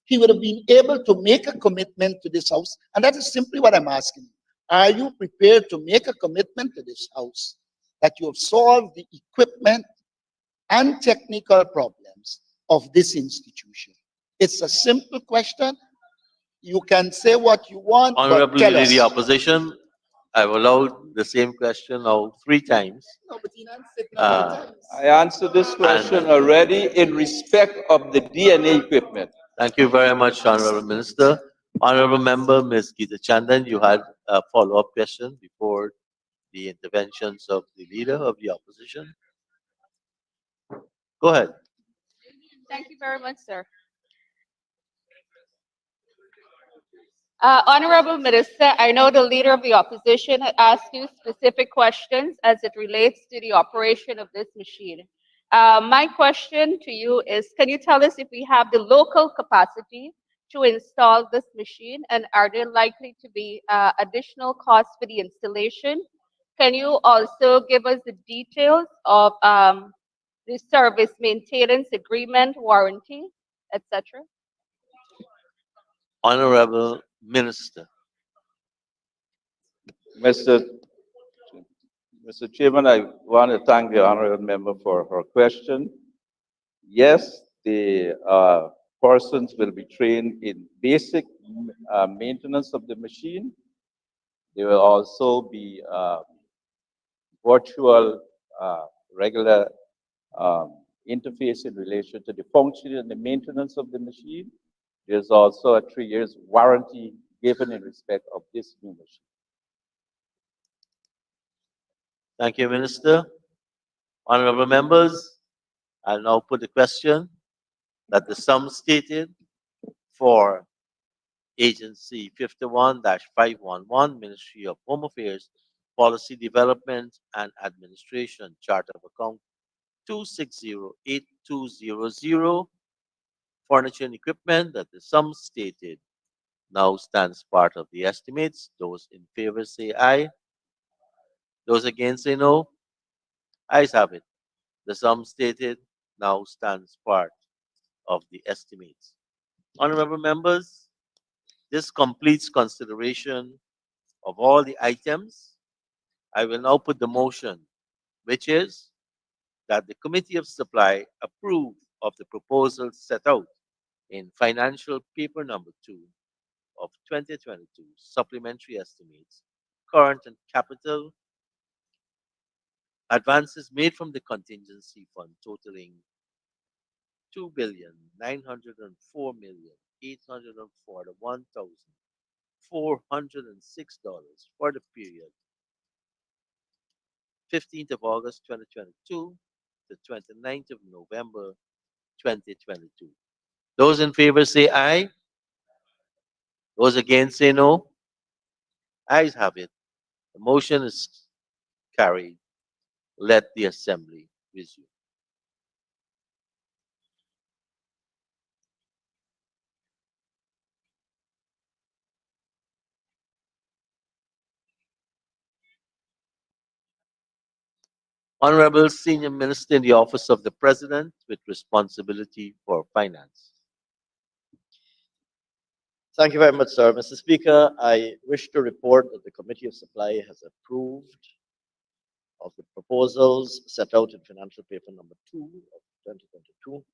he would have been able to make a commitment to this House. And that is simply what I'm asking. Are you prepared to make a commitment to this House that you have solved the equipment and technical problems of this institution? It's a simple question. You can say what you want, Honorable but tell Leader of us. the Opposition. I've allowed the same question now 3 times. No, but he answered it number of times. I answered this question already in respect of the DNA equipment. Thank you very much, Honorable Minister. Honorable Member, Ms. Geeta Chandan, you had a follow-up question before the interventions of the Leader of the Opposition. Go ahead. Thank you very much, sir. Honorable Minister, I know the Leader of the Opposition had asked you specific questions as it relates to the operation of this machine. My question to you is, can you tell us if we have the local capacity to install this machine, and are there likely to be additional costs for the installation? Can you also give us the details of the service maintenance agreement, warranty, etc.? Honorable Minister. Mr. Chairman, I want to thank the honorable member for her question. Yes, the persons will be trained in basic maintenance of the machine. There will also be virtual regular interface in relation to the function and the maintenance of the machine. There's also a 3 years warranty given in respect of this new machine. Thank you, Minister. Honorable members, I'll now put the question that the sum stated for Agency 51-511, Ministry of Home Affairs, Policy Development and Administration, Chart of Account 2608200, furniture and equipment, that the sum stated now stands part of the estimates. Those in favor say aye. Those against say no. Ayes have it. The sum stated now stands part of the estimates. Honorable members, this completes consideration of all the items. I will now put the motion, which is that the Committee of Supply approve of the proposal set out in financial paper number 2 of 2022 supplementary estimates, current and capital advances made from the contingency fund totaling $2,904,841,406 for the period 15th of August 2022 to 29th of November 2022. Those in favor say aye. Those against say no. Ayes have it. The motion is carried. Let the assembly resume. Honorable Senior Minister in the Office of the President with responsibility for finance. Thank you very much, sir. Mr. Speaker, I wish to report that the Committee of Supply has approved of the proposals set out in financial paper number 2 of 2022.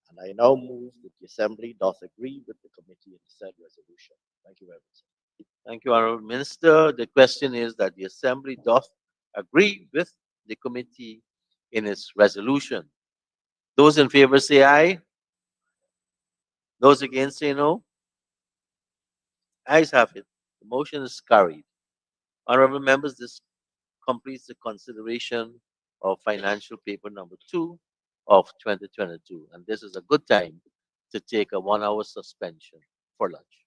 And I now move that the Assembly doth agree with the committee in said resolution. Thank you very much, sir. Thank you, Honorable Minister. The question is that the Assembly doth agree with the committee in its resolution. Those in favor say aye. Those against say no. Ayes have it. The motion is carried. Honorable members, this completes the consideration of financial paper number 2 of 2022. And this is a good time to take a 1-hour suspension for lunch.